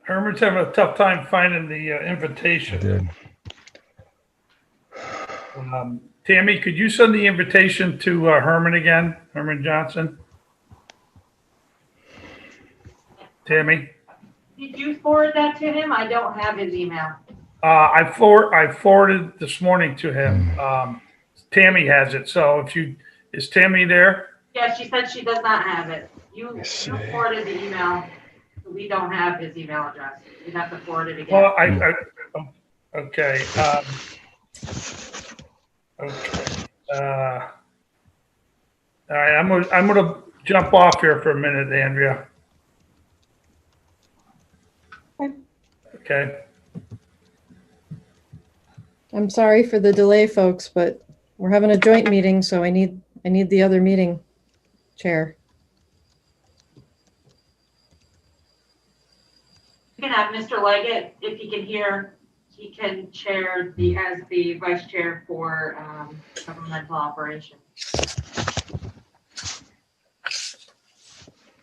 Herman's having a tough time finding the I invitation. did. Tammy, could you send the invitation to Herman again? Herman Johnson? Tammy? Did you forward that to him? I don't have his email. I forwarded this morning to him. Tammy has it. So is Tammy there? Yeah, she said she does not have it. You see. forwarded the email. We don't have his email address. You'd have to forward it again. Well, okay. Okay. All right. I'm gonna jump off here for a minute, Andrea. Okay. I'm sorry for the delay, folks, but we're having a joint meeting, so I need the other meeting chair. You can have Mr. Leggett, if he can hear, he can chair as the vice chair for governmental operations.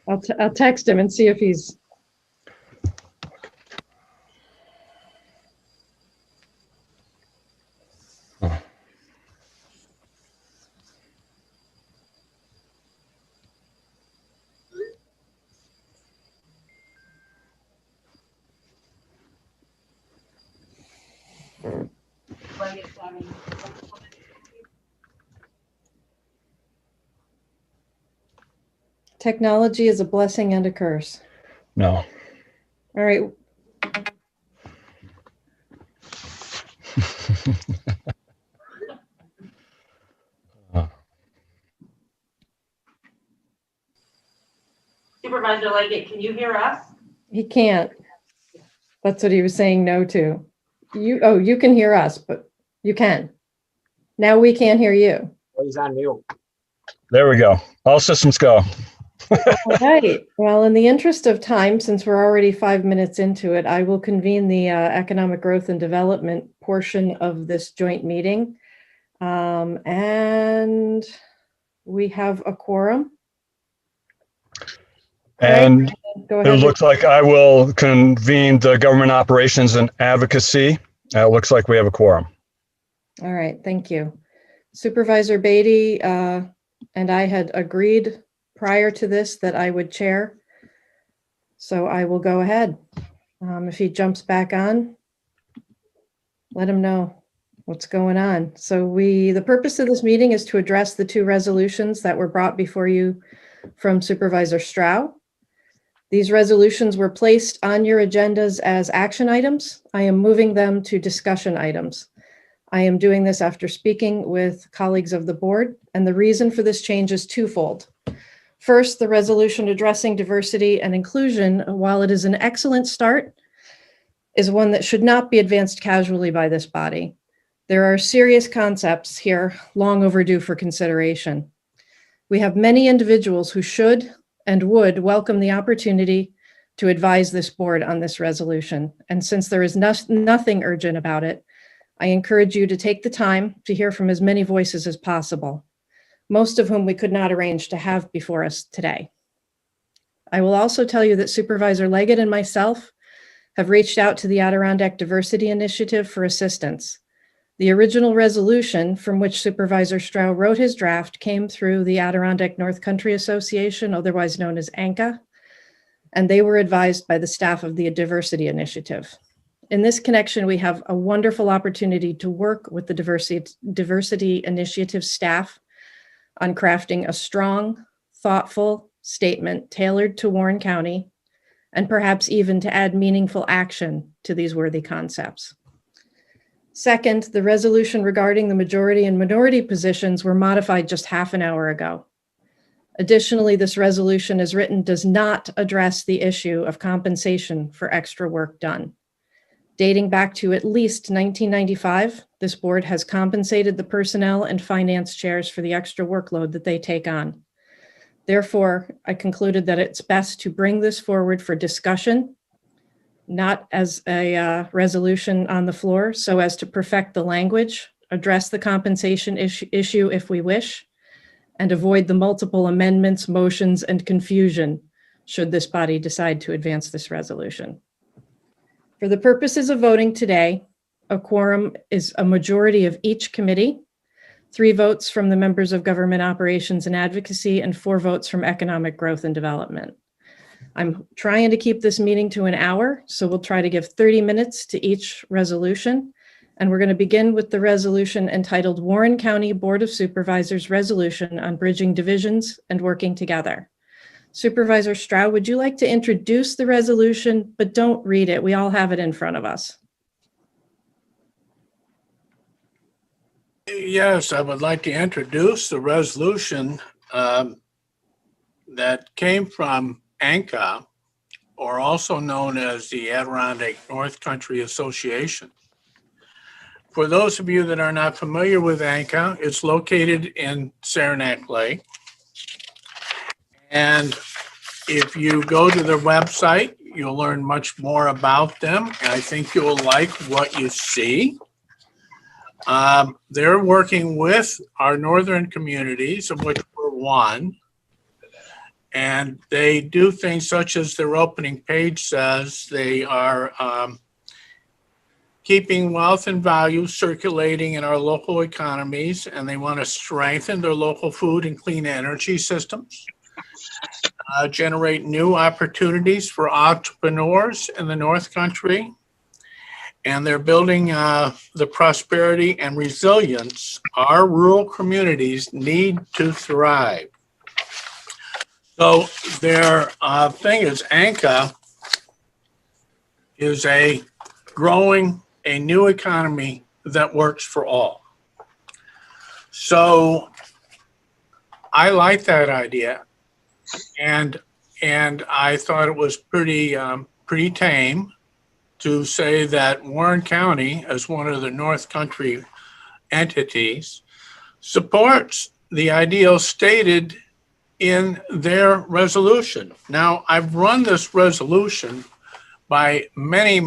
I'll text him and see if he's. Leggett's having- Technology is a blessing and a curse. No. All right. Supervisor Leggett, can you hear us? He can't. That's what he was saying no to. You can hear us, but you can. Now we can't hear you. He's on mute. There we go. All systems go. All right. Well, in the interest of time, since we're already 5 minutes into it, I will convene the economic growth and development portion of this joint meeting. And we have a quorum. And Go it ahead. looks like I will convene the government operations and advocacy. It looks like we have a quorum. All right. Thank you. Supervisor Beatty and I had agreed prior to this that I would chair. So I will go ahead. If he jumps back on, let him know what's going on. So the purpose of this meeting is to address the two resolutions that were brought before you from Supervisor Strau. These resolutions were placed on your agendas as action items. I am moving them to discussion items. I am doing this after speaking with colleagues of the board, and the reason for this change is twofold. First, the resolution addressing diversity and inclusion, while it is an excellent start, is one that should not be advanced casually by this body. There are serious concepts here long overdue for consideration. We have many individuals who should and would welcome the opportunity to advise this board on this resolution. And since there is nothing urgent about it, I encourage you to take the time to hear from as many voices as possible, most of whom we could not arrange to have before us today. I will also tell you that Supervisor Leggett and myself have reached out to the Adirondack Diversity Initiative for assistance. The original resolution from which Supervisor Strau wrote his draft came through the Adirondack North Country Association, otherwise known as ANCA, and they were advised by the staff of the Diversity Initiative. In this connection, we have a wonderful opportunity to work with the Diversity Initiative staff on crafting a strong, thoughtful statement tailored to Warren County, and perhaps even to add meaningful action to these worthy concepts. Second, the resolution regarding the majority and minority positions were modified just half an hour ago. Additionally, this resolution as written does not address the issue of compensation for extra work done. Dating back to at least 1995, this board has compensated the personnel and finance chairs for the extra workload that they take on. Therefore, I concluded that it's best to bring this forward for discussion, not as a resolution on the floor, so as to perfect the language, address the compensation issue if we wish, and avoid the multiple amendments, motions, and confusion should this body decide to advance this resolution. For the purposes of voting today, a quorum is a majority of each committee, 3 votes from the members of Government Operations and Advocacy, and 4 votes from Economic Growth and Development. I'm trying to keep this meeting to an hour, so we'll try to give 30 minutes to each resolution. And we're going to begin with the resolution entitled Warren County Board of Supervisors Resolution on Bridging Divisions and Working Together. Supervisor Stroud, would you like to introduce the resolution, but don't read it? We all have it in front of us. Yes, I would like to introduce the resolution that came from ANCA, or also known as the Adirondack North Country Association. For those of you that are not familiar with ANCA, it's located in Saranac Lake. And if you go to their website, you'll learn much more about them. And I think you'll like what you see. They're working with our northern communities, of which we're one. And they do things such as their opening page says they are keeping wealth and value circulating in our local economies, and they want to strengthen their local food and clean energy systems, generate new opportunities for entrepreneurs in the North Country, and they're building the prosperity and resilience our rural communities need to thrive. So their thing is ANCA is growing a new economy that works for all. So I like that idea, and I thought it was pretty tame to say that Warren County, as one of the North Country entities, supports the ideals stated in their resolution. Now, I've run this resolution by many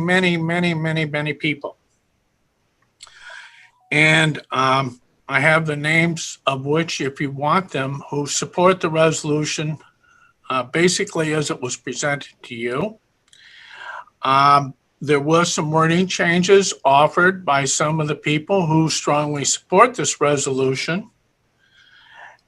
people. And I have the names of which, if you want them, who support the resolution basically as it was presented to you. There was some wording changes offered by some of the people who strongly support this resolution.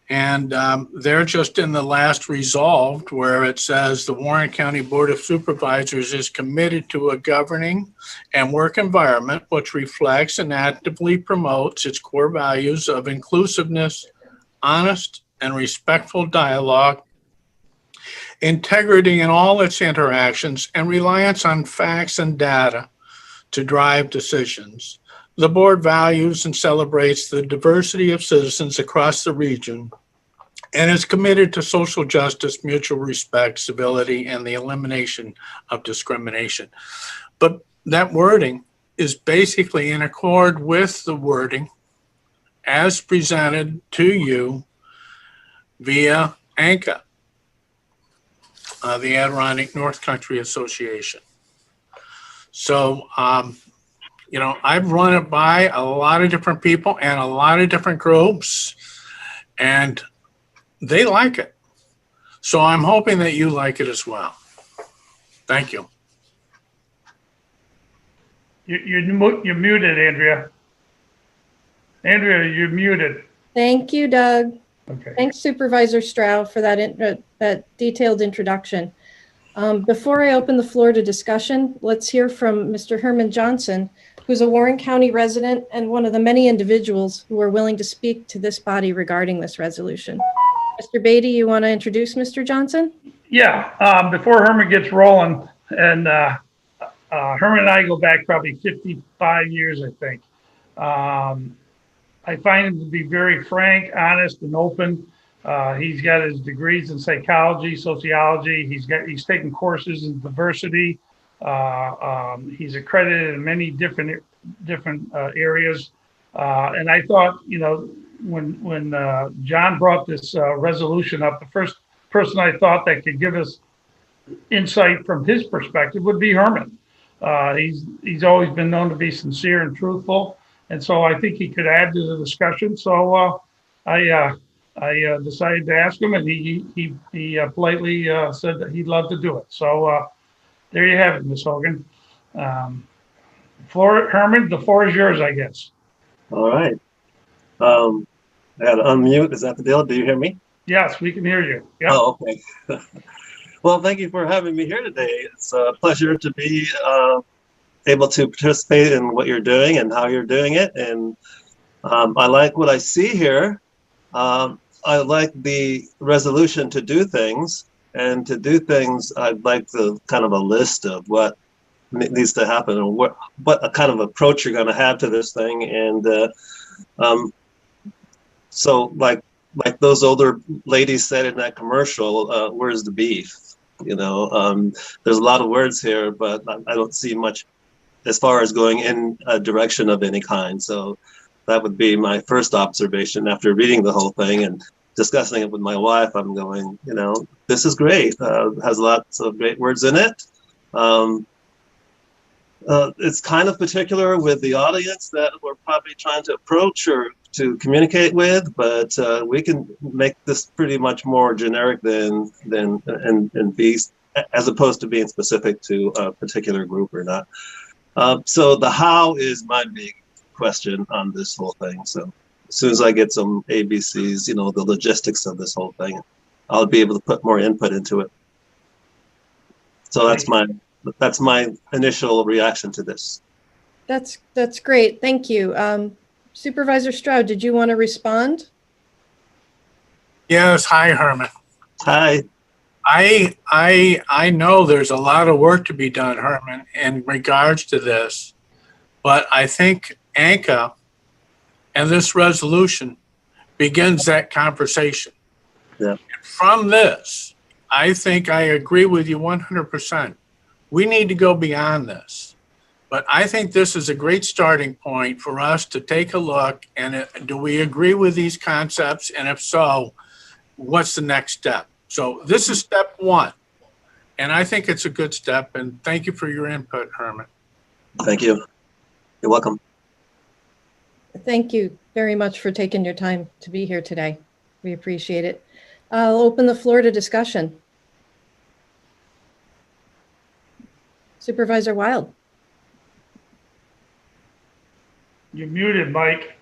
And they're just in the last resolved where it says the Warren County Board of Supervisors is committed to a governing and work environment which reflects and actively promotes its core values of inclusiveness, honest and respectful dialogue, integrity in all its interactions, and reliance on facts and data to drive decisions. The board values and celebrates the diversity of citizens across the region and is committed to social justice, mutual respect, civility, and the elimination of discrimination. But that wording is basically in accord with the wording as presented to you via ANCA, the Adirondack North Country Association. So, I've run it by a lot of different people and a lot of different groups, and they like it. So I'm hoping that you like it as well. Thank you. You're muted, Andrea. Andrea, you're muted. Thank you, Doug. Okay. Thanks, Supervisor Stroud, for that detailed introduction. Before I open the floor to discussion, let's hear from Mr. Herman Johnson, who's a Warren County resident and one of the many individuals who are willing to speak to this body regarding this resolution. Mr. Beatty, you want to introduce Mr. Johnson? Yeah, before Herman gets rolling, and Herman and I go back probably 55 years, I think. I find him to be very frank, honest, and open. He's got his degrees in psychology, sociology. He's taken courses in diversity. He's accredited in many different areas. And I thought, when John brought this resolution up, the first person I thought that could give us insight from his perspective would be Herman. He's always been known to be sincere and truthful, and so I think he could add to the discussion. So I decided to ask him, and he politely said that he'd love to do it. So there you have it, Ms. Hogan. Herman, the floor is yours, I guess. All right. I had to unmute. Is that the deal? Do you hear me? Yes, we can hear you. Yep. Oh, okay. Well, thank you for having me here today. It's a pleasure to be able to participate in what you're doing and how you're doing it. And I like what I see here. I like the resolution to do things. And to do things, I'd like the kind of a list of what needs to happen and what kind of approach you're going to have to this thing. And so like those older ladies said in that commercial, where's the beef? You know, there's a lot of words here, but I don't see much as far as going in a direction of any kind. So that would be my first observation after reading the whole thing and discussing it with my wife. I'm going, you know, this is great. Has lots of great words in it. It's kind of particular with the audience that we're probably trying to approach or to communicate with, but we can make this pretty much more generic than and be, as opposed to being specific to a particular group or not. So the how is my big question on this whole thing. So as soon as I get some ABCs, you know, the logistics of this whole thing, I'll be able to put more input into it. So that's my initial reaction to this. That's great. Thank you. Supervisor Stroud, did you want to respond? Yes, hi, Herman. Hi. I know there's a lot of work to be done, Herman, in regards to this, but I think ANCA and this resolution begins that conversation. Yeah. And from this, I think I agree with you 100%. We need to go beyond this. But I think this is a great starting point for us to take a look and do we agree with these concepts? And if so, what's the next step? So this is step one. And I think it's a good step. And thank you for your input, Herman. Thank you. You're welcome. Thank you very much for taking your time to be here today. We appreciate it. I'll open the floor to discussion. Supervisor Wild. You're muted, Mike.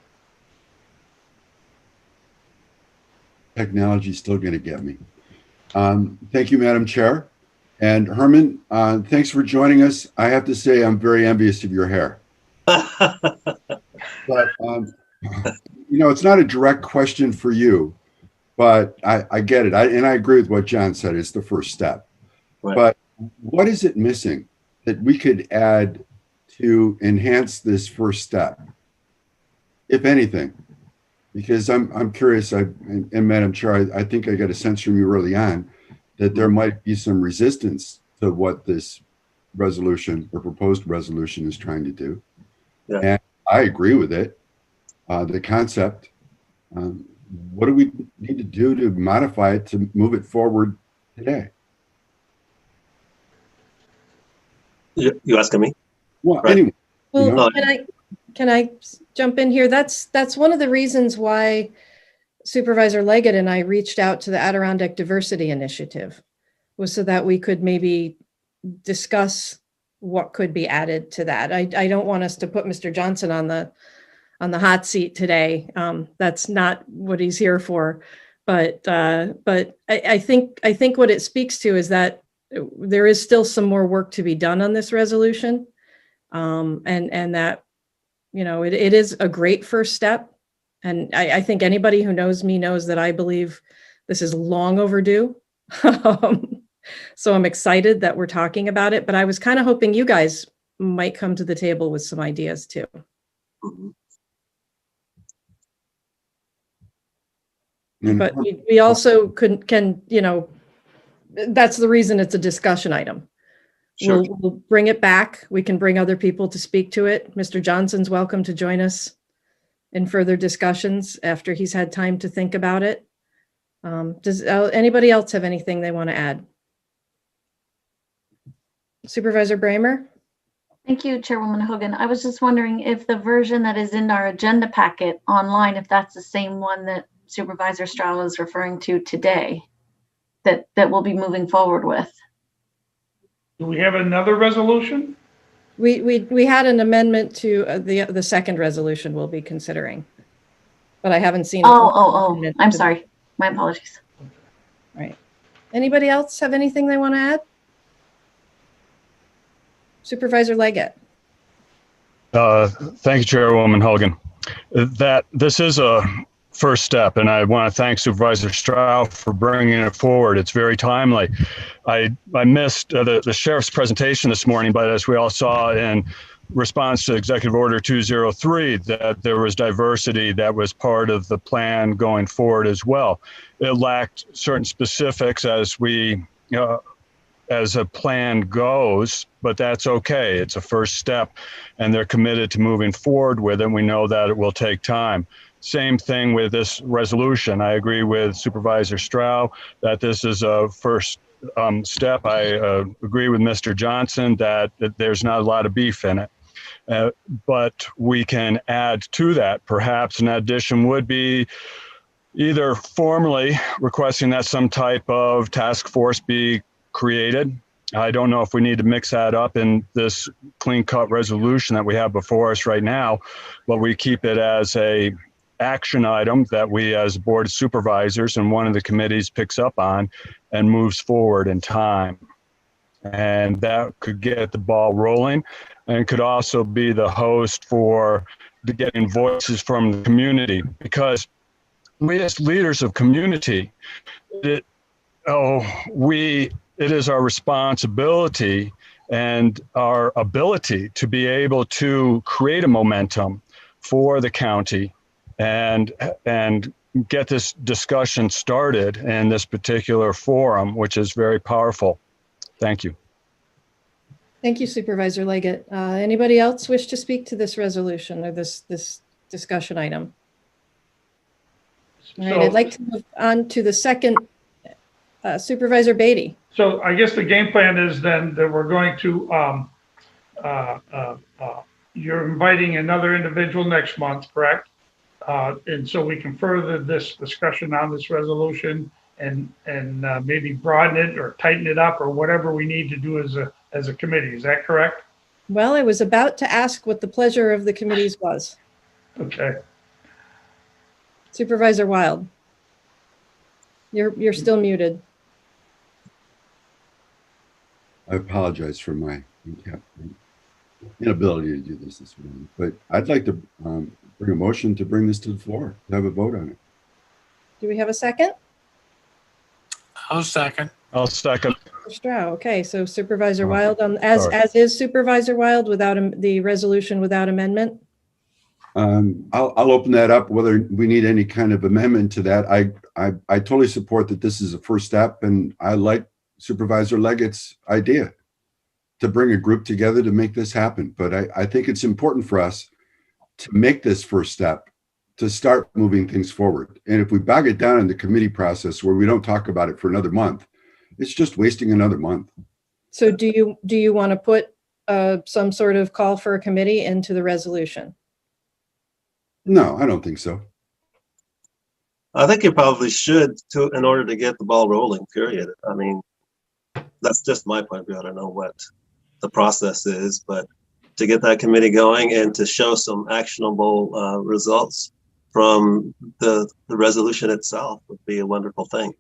Technology's still going to get me. Thank you, Madam Chair. And Herman, thanks for joining us. I have to say I'm very envious of your hair. But, you know, it's not a direct question for you, but I get it. And I agree with what John said. It's the first step. Right. But what is it missing that we could add to enhance this first step, if anything? Because I'm curious, and Madam Chair, I think I got a sense from you early on that there might be some resistance to what this resolution or proposed resolution is trying to do. Yeah. And I agree with it, the concept. What do we need to do to modify it to move it forward today? You asking me? Well, Right. anyway. Well, You know, can I jump in here? That's one of the reasons why Supervisor Leggett and I reached out to the Adirondack Diversity Initiative, was so that we could maybe discuss what could be added to that. I don't want us to put Mr. Johnson on the hot seat today. That's not what he's here for. But I think what it speaks to is that there is still some more work to be done on this resolution. And that, you know, it is a great first step. And I think anybody who knows me knows that I believe this is long overdue. So I'm excited that we're talking about it, but I was kind of hoping you guys might come to the table with some ideas too. and But we also can, you know, that's the reason it's a discussion item. Sure. We'll bring it back. We can bring other people to speak to it. Mr. Johnson's welcome to join us in further discussions after he's had time to think about it. Does anybody else have anything they want to add? Supervisor Bramer? Thank you, Chairwoman Hogan. I was just wondering if the version that is in our agenda packet online, if that's the same one that Supervisor Stroud was referring to today, that we'll be moving forward with. Do we have another resolution? We had an amendment to the second resolution we'll be considering, but I haven't seen. I'm sorry. My apologies. Right. Anybody else have anything they want to add? Supervisor Leggett. Thank you, Chairwoman Hogan. This is a first step, and I want to thank Supervisor Stroud for bringing it forward. It's very timely. I missed the sheriff's presentation this morning, but as we all saw in response to Executive Order 203, that there was diversity that was part of the plan going forward as well. It lacked certain specifics as a plan goes, but that's okay. It's a first step, and they're committed to moving forward with it. And we know that it will take time. Same thing with this resolution. I agree with Supervisor Stroud that this is a first step. I agree with Mr. Johnson that there's not a lot of beef in it. But we can add to that. Perhaps an addition would be either formally requesting that some type of task force be created. I don't know if we need to mix that up in this clean-cut resolution that we have before us right now, but we keep it as a action item that we as Board of Supervisors and one of the committees picks up on and moves forward in time. And that could get the ball rolling, and could also be the host for getting voices from the community, because we as leaders of community, it is our responsibility and our ability to be able to create a momentum for the county and get this discussion started in this particular forum, which is very powerful. Thank you. Thank you, Supervisor Leggett. Anybody else wish to speak to this resolution or this discussion item? All right, I'd like to move on to the second. Supervisor Beatty. So I guess the game plan is then that we're going to, you're inviting another individual next month, correct? And so we can further this discussion on this resolution and maybe broaden it or tighten it up or whatever we need to do as a committee. Is that correct? Well, I was about to ask what the pleasure of the committees was. Okay. Supervisor Wild. You're still muted. I apologize for my inability to do this morning, but I'd like to bring a motion to bring this to the floor, to have a vote on it. Do we have a second? I'll second. I'll second. Stroud. Okay, so Supervisor Wild, as is Supervisor Wild without the resolution without amendment. I'll open that up, whether we need any kind of amendment to that. I totally support that this is a first step, and I like Supervisor Leggett's idea to bring a group together to make this happen. But I think it's important for us to make this first step, to start moving things forward. And if we bog it down in the committee process where we don't talk about it for another month, it's just wasting another month. So do you want to put some sort of call for a committee into the resolution? No, I don't think so. I think you probably should in order to get the ball rolling, period. I mean, that's just my point of view. I don't know what the process is, but to get that committee going and to show some actionable results from the resolution itself would be a wonderful thing.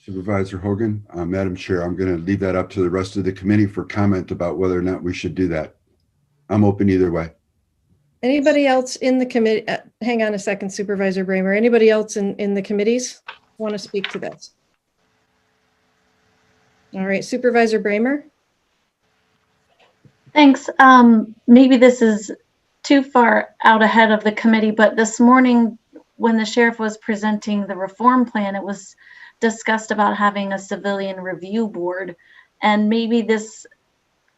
Supervisor Hogan, Madam Chair, I'm going to leave that up to the rest of the committee for comment about whether or not we should do that. I'm open either way. Anybody else in the committee? Hang on a second, Supervisor Bramer. Anybody else in the committees want to speak to this? All right, Supervisor Bramer. Thanks. Maybe this is too far out ahead of the committee, but this morning when the sheriff was presenting the reform plan, it was discussed about having a civilian review board, and maybe this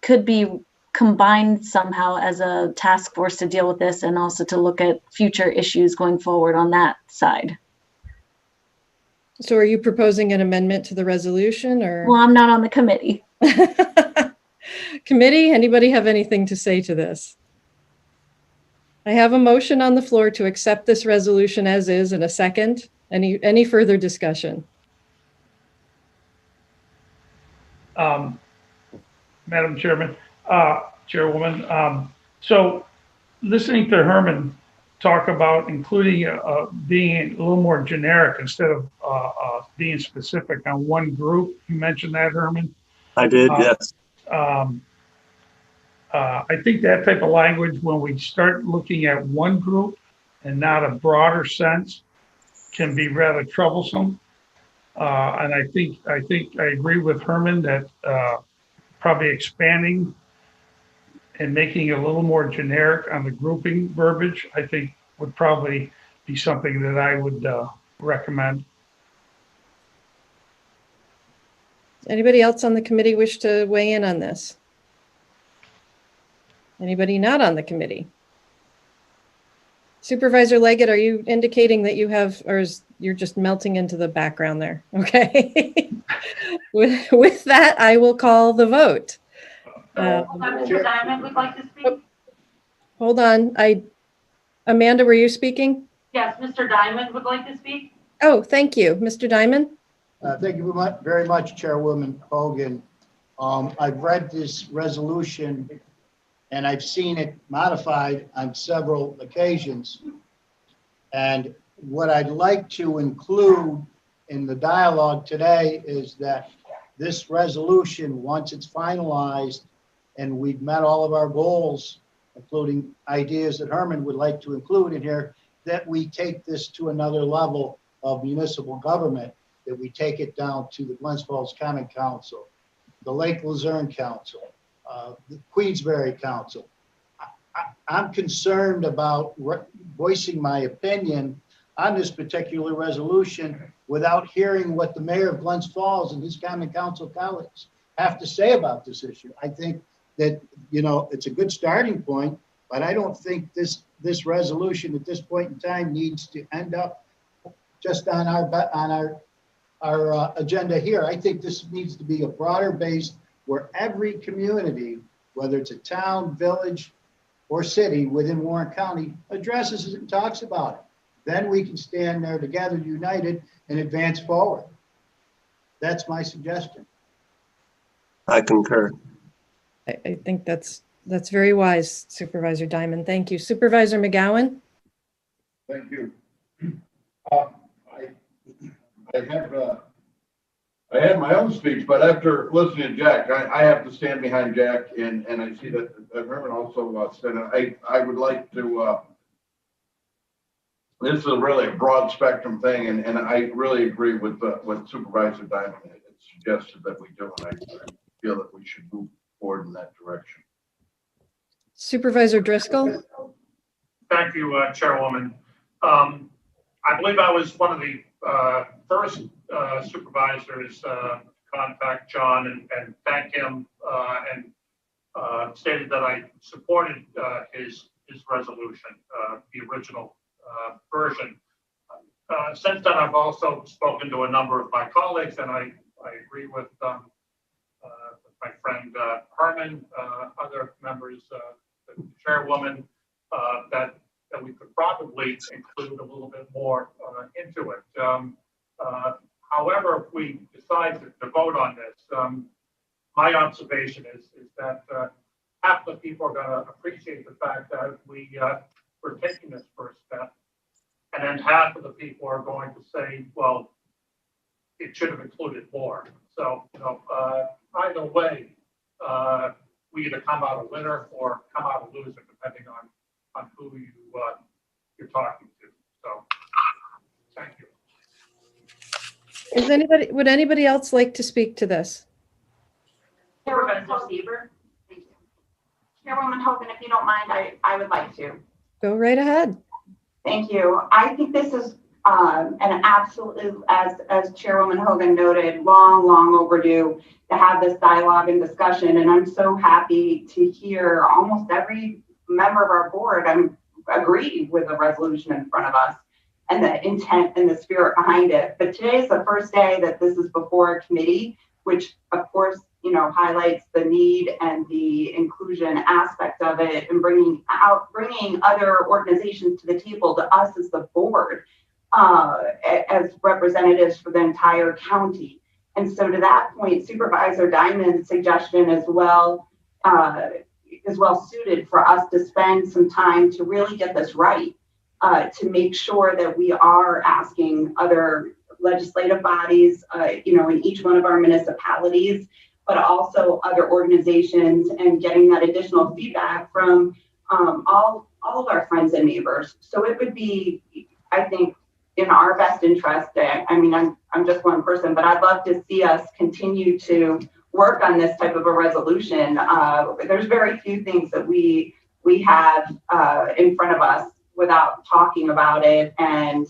could be combined somehow as a task force to deal with this and also to look at future issues going forward on that side. So are you proposing an amendment to the resolution, or? Well, I'm not on the committee. Committee, anybody have anything to say to this? I have a motion on the floor to accept this resolution as is in a second. Any further discussion? Madam Chairman, Chairwoman. So listening to Herman talk about including being a little more generic instead of being specific on one group, you mentioned that, Herman. I did, yes. I think that type of language, when we start looking at one group and not a broader sense, can be rather troublesome. And I think I agree with Herman that probably expanding and making it a little more generic on the grouping verbiage, I think would probably be something that I would recommend. Anybody else on the committee wish to weigh in on this? Anybody not on the committee? Supervisor Leggett, are you indicating that you have, or you're just melting into the background there? Okay. With that, I will call the vote. Hold on, Mr. Diamond would like to speak? Hold on. Amanda, were you speaking? Yes, Mr. Diamond would like to speak? Oh, thank you. Mr. Diamond? Thank you very much, Chairwoman Hogan. I've read this resolution and I've seen it modified on several occasions. And what I'd like to include in the dialogue today is that this resolution, once it's finalized and we've met all of our goals, including ideas that Herman would like to include in here, that we take this to another level of municipal government, that we take it down to the Glens Falls Common Council, the Lake Luzerne Council, the Queensberry Council. I'm concerned about voicing my opinion on this particular resolution without hearing what the mayor of Glens Falls and his Common Council colleagues have to say about this issue. I think that, you know, it's a good starting point, but I don't think this resolution at this point in time needs to end up just on our agenda here. I think this needs to be a broader base where every community, whether it's a town, village, or city within Warren County, addresses it and talks about it. Then we can stand there together, united, and advance forward. That's my suggestion. I concur. I think that's very wise, Supervisor Diamond. Thank you. Supervisor McGowan? Thank you. I had my own speech, but after listening to Jack, I have to stand behind Jack, and I see that Herman also said I would like to. This is really a broad spectrum thing, and I really agree with what Supervisor Diamond had suggested that we do, and I feel that we should move forward in that direction. Supervisor Driscoll? Thank you, Chairwoman. I believe I was one of the first supervisors to contact John and thank him and stated that I supported his resolution, the original version. Since then, I've also spoken to a number of my colleagues, and I agree with my friend Herman, other members, the chairwoman, that we could probably include a little bit more into it. However, if we decide to vote on this, my observation is that half the people are going to appreciate the fact that we're taking this first step, and then half of the people are going to say, well, it should have included more. So, you know, either way, we either come out a winner or come out a loser, depending on who you're talking to. So, thank you. Would anybody else like to speak to this? Supervisor Seaver? Thank you. Chairwoman Hogan, if you don't mind, I would like to. Go right ahead. Thank you. I think this is an absolutely, as Chairwoman Hogan noted, long overdue to have this dialogue and discussion. And I'm so happy to hear almost every member of our board agree with the resolution in front of us and the intent and the spirit behind it. But today is the first day that this is before a committee, which of course, you know, highlights the need and the inclusion aspect of it, and bringing other organizations to the table, to us as the board, as representatives for the entire county. And so to that point, Supervisor Diamond's suggestion is well suited for us to spend some time to really get this right, to make sure that we are asking other legislative bodies, in each one of our municipalities, but also other organizations, and getting that additional feedback from all of our friends and neighbors. So it would be, I think, in our best interest. I'm just one person, but I'd love to see us continue to work on this type of a resolution. There's very few things that we have in front of us without talking about it and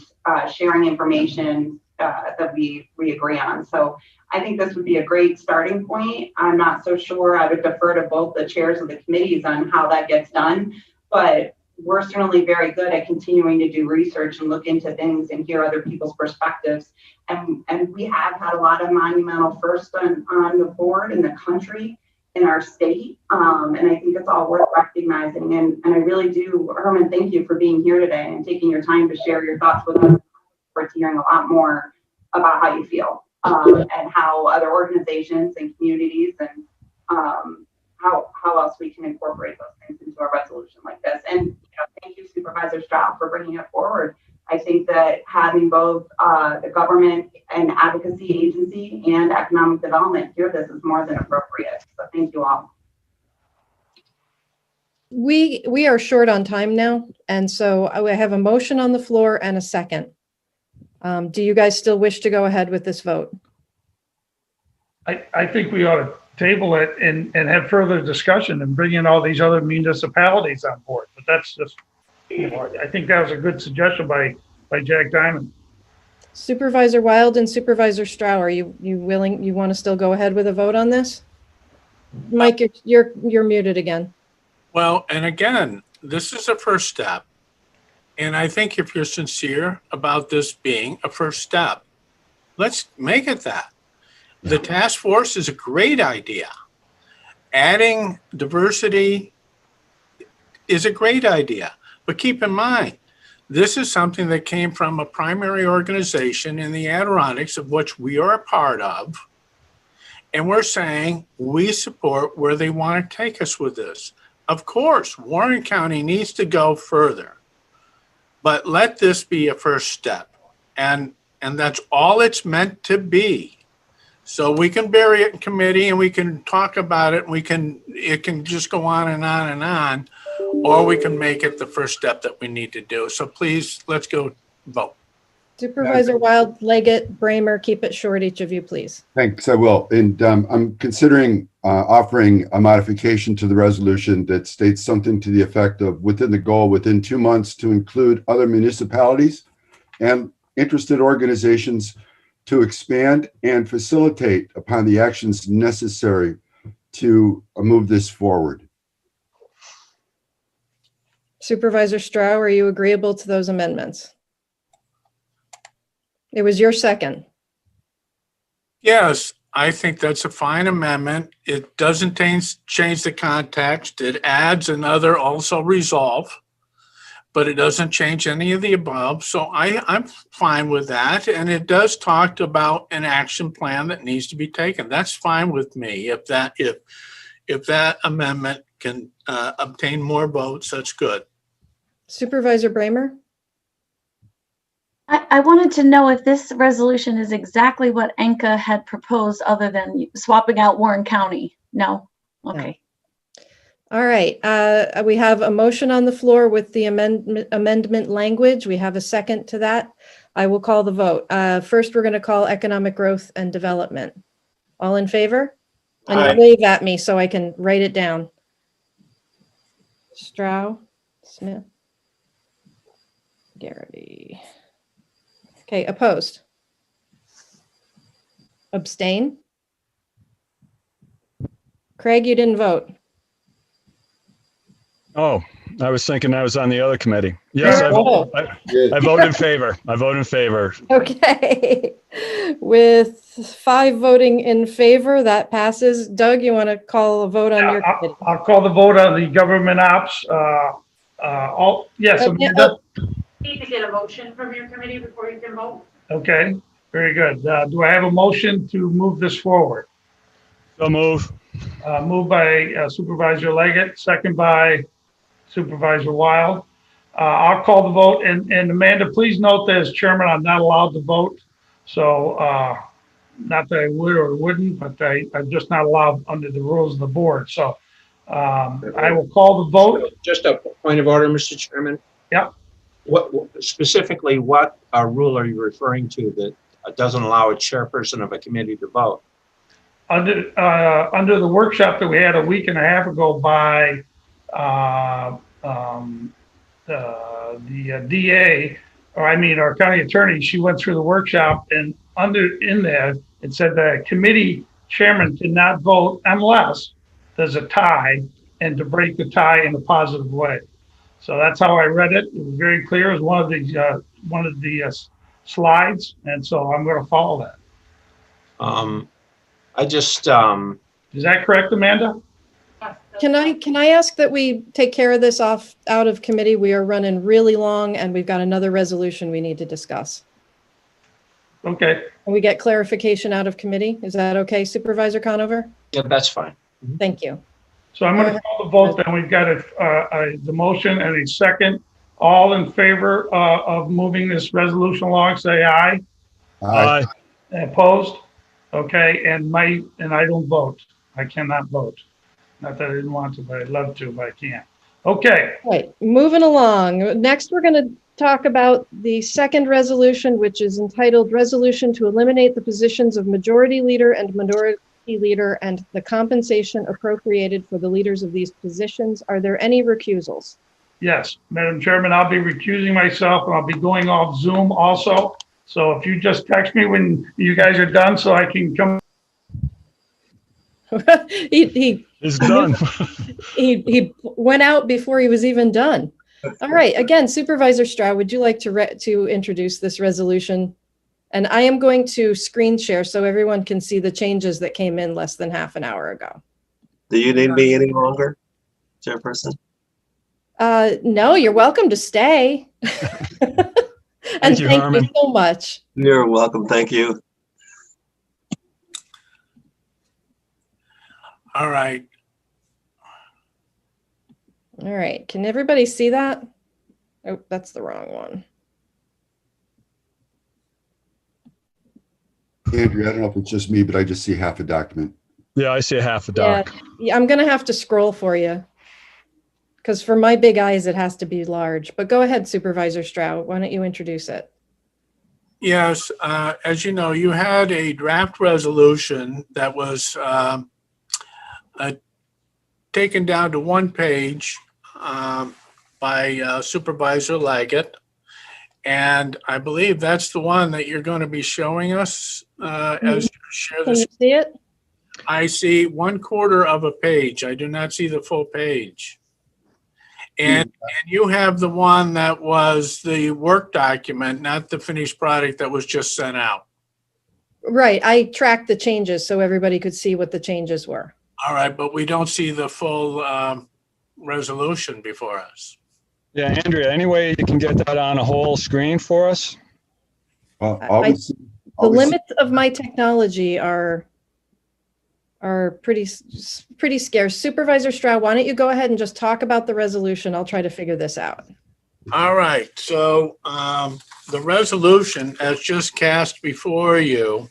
sharing information that we agree on. So I think this would be a great starting point. I'm not so sure. I would defer to both the chairs of the committees on how that gets done, but we're certainly very good at continuing to do research and look into things and hear other people's perspectives. And we have had a lot of monumental firsts on the board in the country, in our state. And I think it's all worth recognizing. And I really do, Herman, thank you for being here today and taking your time to share your thoughts with us. We're hearing a lot more about how you feel and how other organizations and communities and how else we can incorporate those things into a resolution like this. And thank you, Supervisor Stroud, for bringing it forward. I think that having both the government and advocacy agency and economic development hear this is more than appropriate. So thank you all. We are short on time now, and so I have a motion on the floor and a second. Do you guys still wish to go ahead with this vote? I think we ought to table it and have further discussion and bring in all these other municipalities on board. But that's just, I think that was a good suggestion by Jack Diamond. Supervisor Wild and Supervisor Stroud, are you willing, you want to still go ahead with a vote on this? Mike, you're muted again. Well, and again, this is a first step. And I think if you're sincere about this being a first step, let's make it that. The task force is a great idea. Adding diversity is a great idea. But keep in mind, this is something that came from a primary organization in the Adirondacks, of which we are a part of. And we're saying we support where they want to take us with this. Of course, Warren County needs to go further. But let this be a first step. And that's all it's meant to be. So we can bury it in committee and we can talk about it. It can just go on and on and on, or we can make it the first step that we need to do. So please, let's go vote. Supervisor Wild, Leggett, Bramer, keep it short, each of you, please. Thanks, I will. And I'm considering offering a modification to the resolution that states something to the effect of within the goal, within 2 months, to include other municipalities and interested organizations to expand and facilitate upon the actions necessary to move this forward. Supervisor Stroud, are you agreeable to those amendments? It was your second. Yes, I think that's a fine amendment. It doesn't change the context. It adds another also resolve, but it doesn't change any of the above. So I'm fine with that. And it does talk about an action plan that needs to be taken. That's fine with me. If that amendment can obtain more votes, that's good. Supervisor Bramer? I wanted to know if this resolution is exactly what ENCA had proposed, other than swapping out Warren County. No? Okay. All right. We have a motion on the floor with the amendment language. We have a second to that. I will call the vote. First, we're going to call economic growth and development. All in favor? And you wave at me so I can write it down. Stroud, Smith, Garrity. Okay, opposed? Abstain? Craig, you didn't vote. Oh, I was thinking I was on the other committee. Yes, I vote in favor. I vote in favor. Okay. With 5 voting in favor, that passes. Doug, you want to call a vote on your committee? I'll call the vote on the government ops. Yes, Amanda? Need to get a motion from your committee before you can vote. Okay. Very good. Do I have a motion to move this forward? So move. Moved by Supervisor Leggett, second by Supervisor Wild. I'll call the vote, and Amanda, please note that as chairman, I'm not allowed to vote. So, not that I would or wouldn't, but I'm just not allowed under the rules of the board. So, I will call the vote. Just a point of order, Mr. Chairman. Yep. What specifically, what rule are you referring to that doesn't allow a chairperson of a committee to vote? Under the workshop that we had a week and a half ago by the DA, or I mean our county attorney, she went through the workshop, and in there it said that a committee chairman cannot vote unless there's a tie, and to break the tie in a positive way. So that's how I read it. It was very clear. It was one of the slides, and so I'm going to follow that. I just Is that correct, Amanda? Can I ask that we take care of this out of committee? We are running really long and we've got another resolution we need to discuss. Okay. Can we get clarification out of committee? Is that okay, Supervisor Conover? yeah, that's fine. Thank you. So I'm going to call the vote. Then we've got the motion and a second. All in favor of moving this resolution along, say aye. Aye. Opposed? Okay, and I don't vote. I cannot vote. Not that I didn't want to, but I'd love to, but I can't. Okay, Right, moving along. Next, we're going to talk about the second resolution, which is entitled Resolution to Eliminate the Positions of Majority Leader and Minority Leader and the Compensation Appropriated for the Leaders of these positions. Are there any recusals? yes, Madam Chairman, I'll be recusing myself, and I'll be going off Zoom also. So if you just text me when you guys are done so I can come. It's done. He went out before he was even done. All right, again, Supervisor Stroud, would you like to introduce this resolution? And I am going to screen share so everyone can see the changes that came in less than half an hour ago. Do you need me any longer, Chairperson? No, you're welcome to stay. And Thank you, thank Harmon. you so much. You're welcome. Thank you. All right. All right, can everybody see that? Oh, that's the wrong one. Andrew, I don't know if it's just me, but I just see half a document. Yeah, I see half a doc. Yeah, I'm gonna have to scroll for you. Because for my big eyes, it has to be large. But go ahead, Supervisor Stroud. Why don't you introduce it? Yes, as you know, you had a draft resolution that was taken down to one page by Supervisor Leggett. And I believe that's the one that you're going to be showing us as you share Can this. you see it? I see 1/4 of a page. I do not see the full page. And you have the one that was the work document, not the finished product that was just sent out. Right, I tracked the changes so everybody could see what the changes were. All right, but we don't see the full resolution before us. Yeah, Andrea, any way you can get that on a whole screen for us? Always, The limits of my technology are pretty scarce. Supervisor Stroud, why don't you go ahead and just talk about the resolution? I'll try to figure this out. All right, so the resolution as just cast before you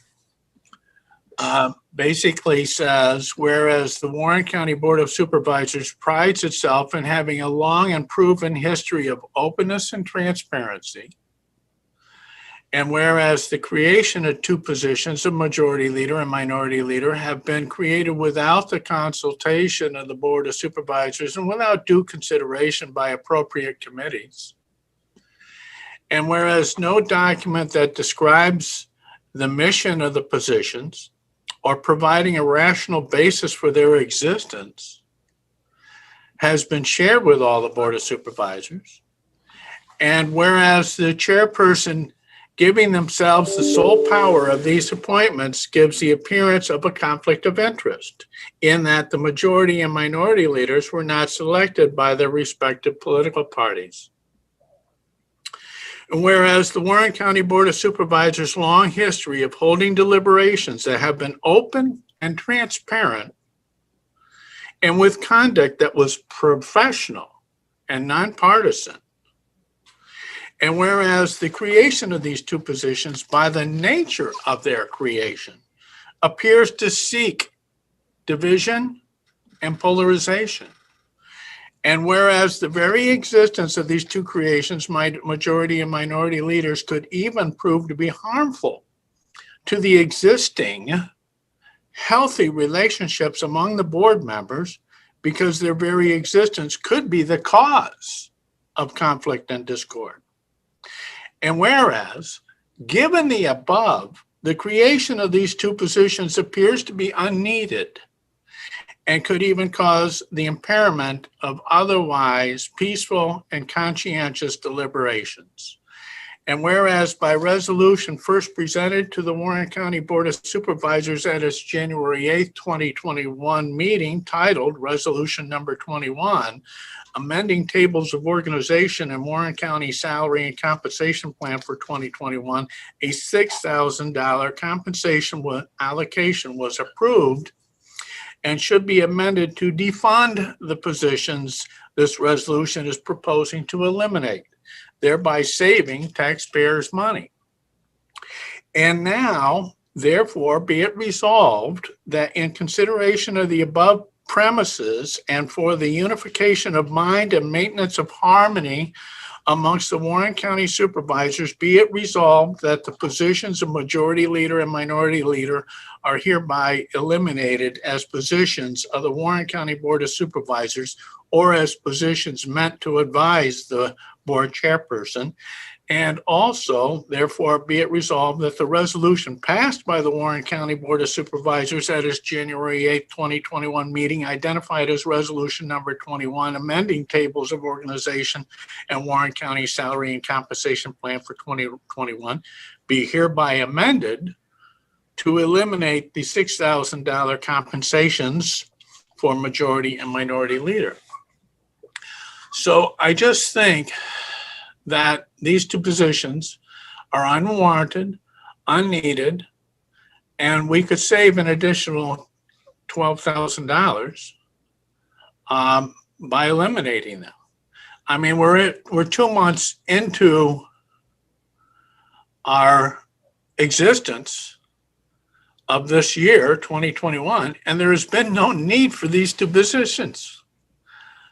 basically says, whereas the Warren County Board of Supervisors prides itself in having a long and proven history of openness and transparency, and whereas the creation of two positions of majority leader and minority leader have been created without the consultation of the Board of Supervisors and without due consideration by appropriate committees, and whereas no document that describes the mission of the positions or providing a rational basis for their existence has been shared with all the Board of Supervisors, and whereas the chairperson giving themselves the sole power of these appointments gives the appearance of a conflict of interest in that the majority and minority leaders were not selected by their respective political parties. And whereas the Warren County Board of Supervisors' long history of holding deliberations that have been open and transparent and with conduct that was professional and nonpartisan. And whereas the creation of these two positions, by the nature of their creation, appears to seek division and polarization. And whereas the very existence of these two creations, majority and minority leaders, could even prove to be harmful to the existing healthy relationships among the board members, because their very existence could be the cause of conflict and discord. And whereas, given the above, the creation of these two positions appears to be unneeded and could even cause the impairment of otherwise peaceful and conscientious deliberations. And whereas by resolution first presented to the Warren County Board of Supervisors at its January 8th, 2021 meeting titled Resolution Number 21, amending tables of organization and Warren County salary and compensation plan for 2021, a $6,000 compensation allocation was approved and should be amended to defund the positions this resolution is proposing to eliminate, thereby saving taxpayers' money. And now, therefore, be it resolved that in consideration of the above premises and for the unification of mind and maintenance of harmony amongst the Warren County Supervisors, be it resolved that the positions of majority leader and minority leader are hereby eliminated as positions of the Warren County Board of Supervisors, or as positions meant to advise the board chairperson. And also, therefore, be it resolved that the resolution passed by the Warren County Board of Supervisors at its January 8, 2021 meeting, identified as Resolution Number 21, amending tables of organization and Warren County salary and compensation plan for 2021, be hereby amended to eliminate the $6,000 compensations for majority and minority leader. So I just think that these two positions are unwarranted, unneeded, and we could save an additional $12,000 by eliminating them. I mean, we're 2 months into our existence of this year, 2021, and there has been no need for these two positions.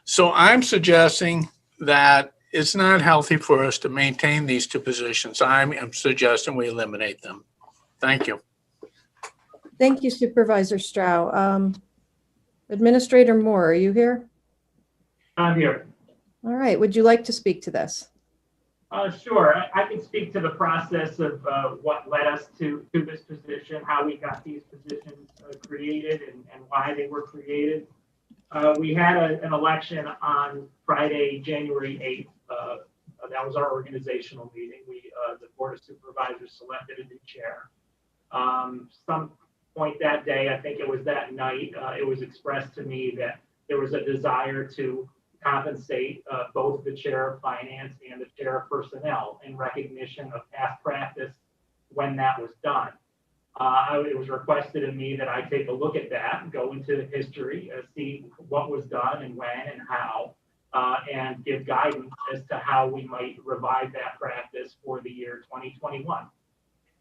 So I'm suggesting that it's not healthy for us to maintain these two positions. I'm suggesting we eliminate them. Thank you. Thank you, Supervisor Strow. Administrator Moore, are you here? I'm here. All right. Would you like to speak to this? Sure. I can speak to the process of what led us to this position, how we got these positions created and why they were created. We had an election on Friday, January 8th. That was our organizational meeting. The Board of Supervisors selected a new chair. Some point that day, I think it was that night, it was expressed to me that there was a desire to compensate both the chair of finance and the chair of personnel in recognition of past practice when that was done. It was requested of me that I take a look at that, go into history, see what was done and when and how, and give guidance as to how we might revive that practice for the year 2021.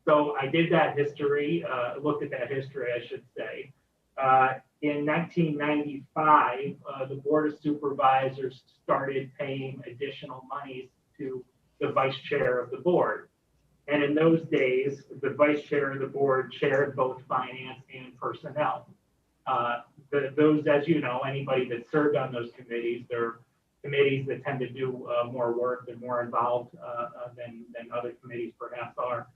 So I did that history, looked at that history, I should say. In 1995, the Board of Supervisors started paying additional monies to the vice chair of the board. And in those days, the vice chair of the board chaired both finance and personnel. Those, as you know, anybody that served on those committees, they're committees that tend to do more work and more involved than other committees perhaps are.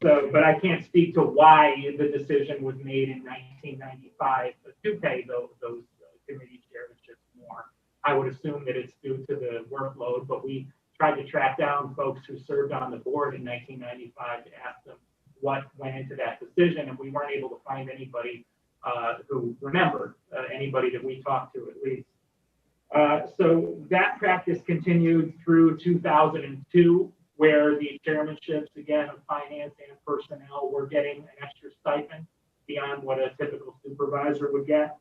But I can't speak to why the decision was made in 1995 to pay those committee chairs just more. I would assume that it's due to the workload, but we tried to track down folks who served on the board in 1995 to ask them what went into that decision, and we weren't able to find anybody who remembered, anybody that we talked to at least. So that practice continued through 2002, where the chairmanships, again, of finance and personnel were getting an extra stipend beyond what a typical supervisor would get.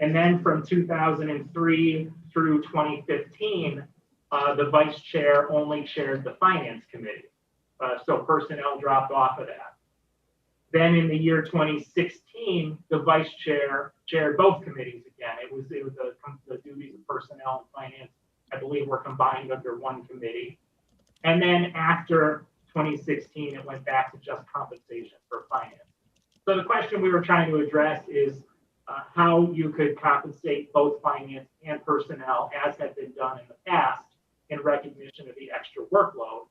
And then from 2003 through 2015, the vice chair only chaired the finance committee. So personnel dropped off of that. Then in the year 2016, the vice chair chaired both committees again. It was the duties of personnel and finance, I believe, were combined under one committee. And then after 2016, it went back to just compensation for finance. So the question we were trying to address is how you could compensate both finance and personnel, as had been done in the past, in recognition of the extra workload.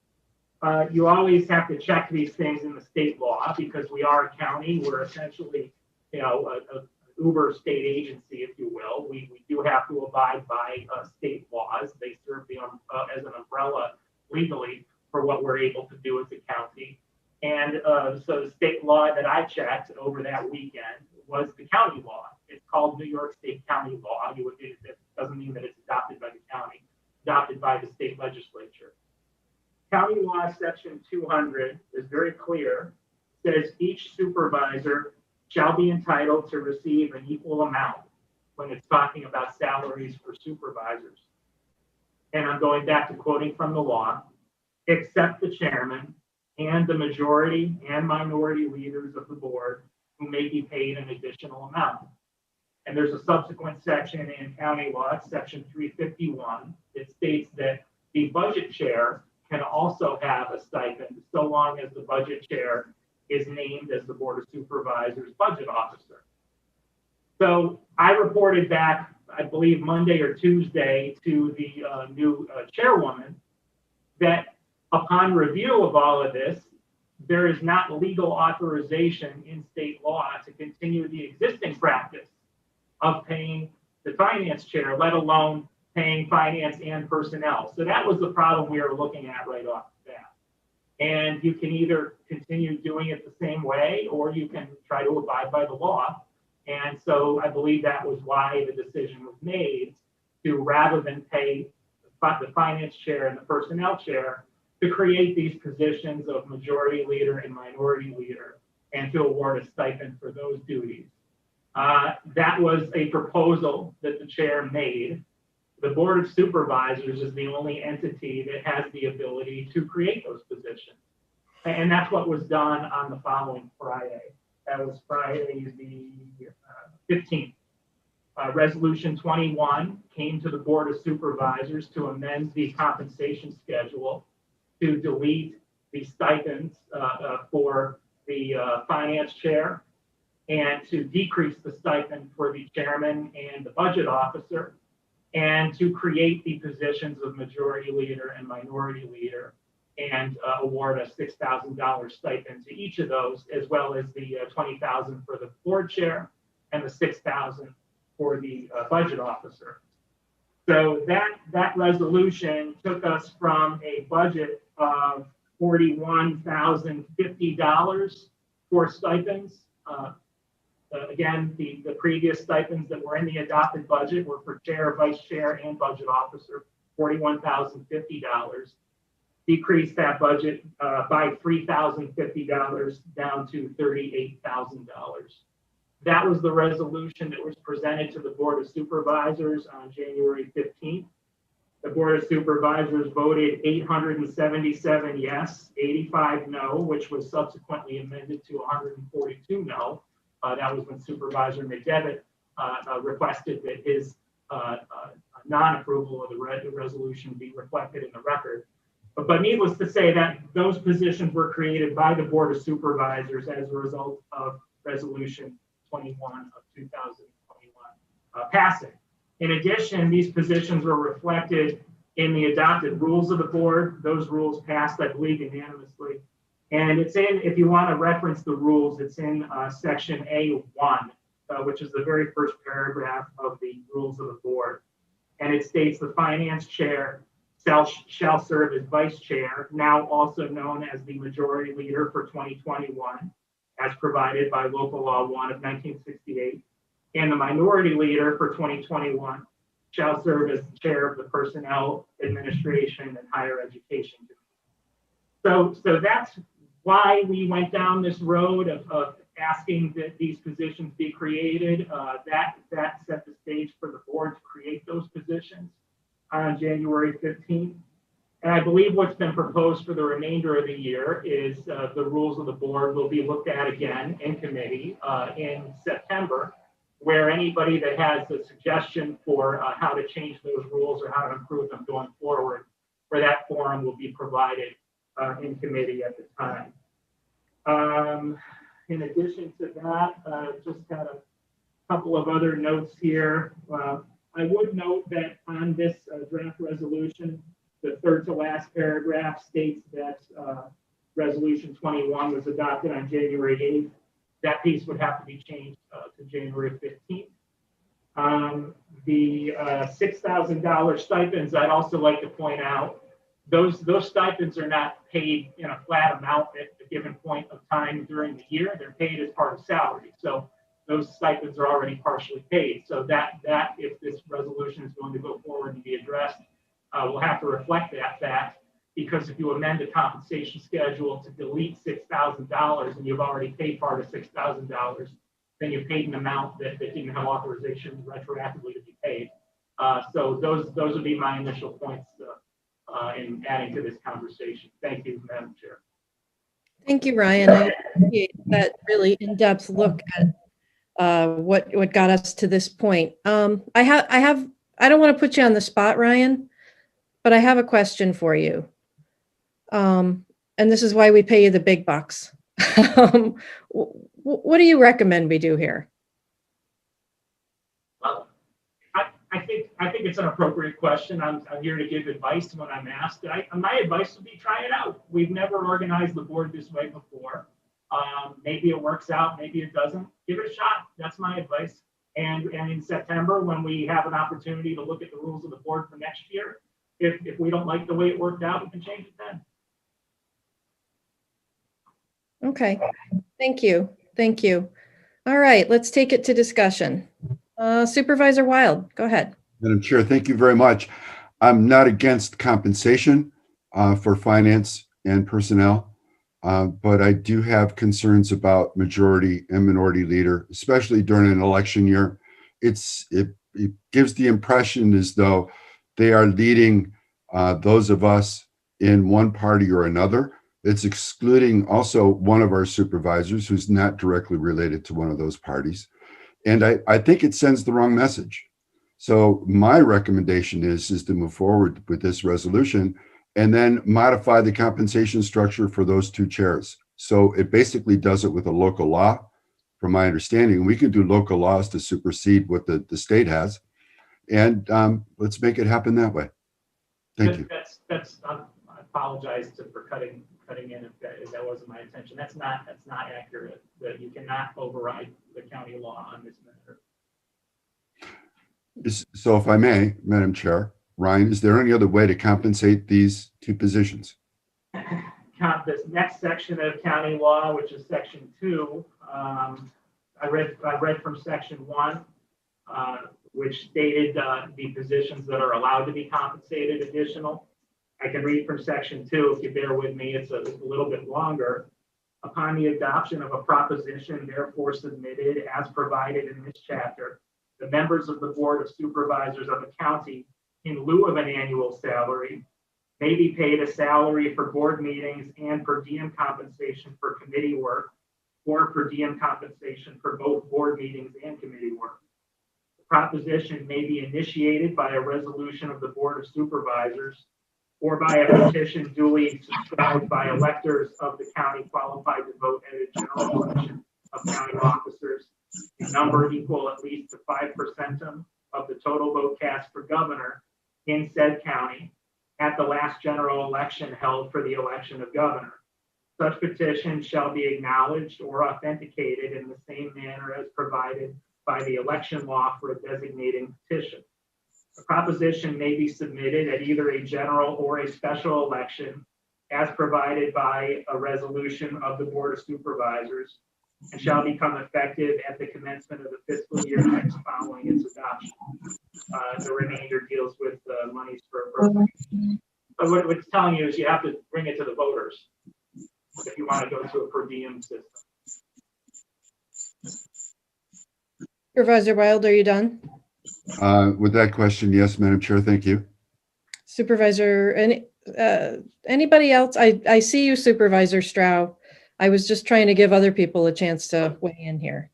You always have to check these things in the state law because we are a county. We're essentially, an uber state agency, if you will. We do have to abide by state laws. They serve as an umbrella legally for what we're able to do as a county. And so the state law that I checked over that weekend was the county law. It's called New York State County Law. It doesn't mean that it's adopted by the county, adopted by the state legislature. County law section 200 is very clear. It says each supervisor shall be entitled to receive an equal amount when it's talking about salaries for supervisors. And I'm going back to quoting from the law, except the chairman and the majority and minority leaders of the board who may be paid an additional amount. And there's a subsequent section in county law, section 351, that states that the budget chair can also have a stipend so long as the budget chair is named as the Board of Supervisors budget officer. So I reported back, I believe Monday or Tuesday, to the new chairwoman that upon review of all of this, there is not legal authorization in state law to continue the existing practice of paying the finance chair, let alone paying finance and personnel. So that was the problem we were looking at right off the bat. And you can either continue doing it the same way, or you can try to abide by the law. And so I believe that was why the decision was made to, rather than pay the finance chair and the personnel chair, to create these positions of majority leader and minority leader and to award a stipend for those duties. That was a proposal that the chair made. The Board of Supervisors is the only entity that has the ability to create those positions. And that's what was done on the following Friday. That was Friday the 15th. Resolution 21 came to the Board of Supervisors to amend the compensation schedule to delete the stipends for the finance chair and to decrease the stipend for the chairman and the budget officer, and to create the positions of majority leader and minority leader and award a $6,000 stipend to each of those, as well as the $20,000 for the board chair and the $6,000 for the budget officer. So that resolution took us from a budget of $41,050 for stipends. Again, the previous stipends that were in the adopted budget were for chair, vice chair, and budget officer, $41,050. Decreased that budget by $3,050 down to $38,000. That was the resolution that was presented to the Board of Supervisors on January 15th. The Board of Supervisors voted 877 yes, 85 no, which was subsequently amended to 142 no. That was when Supervisor McDevitt requested that his non-approval of the resolution be reflected in the record. But needless to say, that those positions were created by the Board of Supervisors as a result of Resolution 21 of 2021 passing. In addition, these positions were reflected in the adopted rules of the board. Those rules passed, I believe, unanimously. And it's in, if you want to reference the rules, it's in section A1, which is the very first paragraph of the rules of the board. And it states the finance chair shall serve as vice chair, now also known as the majority leader for 2021, as provided by local law 1 of 1968, and the minority leader for 2021, shall serve as chair of the Personnel, Administration, and Higher Education Committee. So that's why we went down this road of asking that these positions be created. That set the stage for the board to create those positions on January 15th. And I believe what's been proposed for the remainder of the year is the rules of the board will be looked at again in committee in September, where anybody that has a suggestion for how to change those rules or how to improve them going forward, where that forum will be provided in committee at the time. In addition to that, just had a couple of other notes here. I would note that on this draft resolution, the third to last paragraph states that Resolution 21 was adopted on January 8th. That piece would have to be changed to January 15th. The $6,000 stipends, I'd also like to point out, those stipends are not paid in a flat amount at a given point of time during the year. They're paid as part of salary. So those stipends are already partially paid. So that if this resolution is going to go forward and be addressed, we'll have to reflect that fact, because if you amend the compensation schedule to delete $6,000 and you've already paid part of $6,000, then you've paid an amount that didn't have authorization retroactively to be paid. So those would be my initial points in adding to this conversation. Thank you, Madam Chair. Thank you, Ryan. I appreciate that really in-depth look at what got us to this point. I don't want to put you on the spot, Ryan, but I have a question for you. And this is why we pay you the big bucks. What do you recommend we do here? Well, I think it's an appropriate question. I'm here to give advice when I'm asked. My advice would be try it out. We've never organized the board this way before. Maybe it works out, maybe it doesn't. Give it a shot. That's my advice. And in September, when we have an opportunity to look at the rules of the board for next year, if we don't like the way it worked out, we can change it then. Okay, thank you. Thank you. All right, let's take it to discussion. Supervisor Wild, go ahead. Madam Chair, thank you very much. I'm not against compensation for finance and personnel, but I do have concerns about majority and minority leader, especially during an election year. It gives the impression as though they are leading those of us in one party or another. It's excluding also one of our supervisors who's not directly related to one of those parties. And I think it sends the wrong message. So my recommendation is to move forward with this resolution and then modify the compensation structure for those two chairs. So it basically does it with a local law, from my understanding. We can do local laws to supersede what the state has. And let's make it happen that way. Thank you. I apologize for cutting in if that wasn't my intention. That's not accurate. That you cannot override the county law on this matter. So if I may, Madam Chair, Ryan, is there any other way to compensate these two positions? This next section of county law, which is section 2, I read from section 1, which stated the positions that are allowed to be compensated additional. I can read from section 2, if you bear with me, it's a little bit longer. Upon the adoption of a proposition therefore submitted as provided in this chapter, the members of the Board of Supervisors of a county, in lieu of an annual salary, may be paid a salary for board meetings and per diem compensation for committee work, or per diem compensation for both board meetings and committee work. The proposition may be initiated by a resolution of the Board of Supervisors or by a petition duly subscribed by electors of the county qualified to vote at a general election of county officers, a number equal at least to 5% of the total vote cast for governor in said county at the last general election held for the election of governor. Such petition shall be acknowledged or authenticated in the same manner as provided by the election law for a designating petition. The proposition may be submitted at either a general or a special election as provided by a resolution of the Board of Supervisors and shall become effective at the commencement of the fiscal year next following its adoption. The remainder deals with monies for. But what it's telling you is you have to bring it to the voters if you want to go to a per diem system. Supervisor Wild, are you done? With that question, yes, Madam Chair, thank you. Supervisor, anybody else? I see you, Supervisor Stroud. I was just trying to give other people a chance to weigh in here.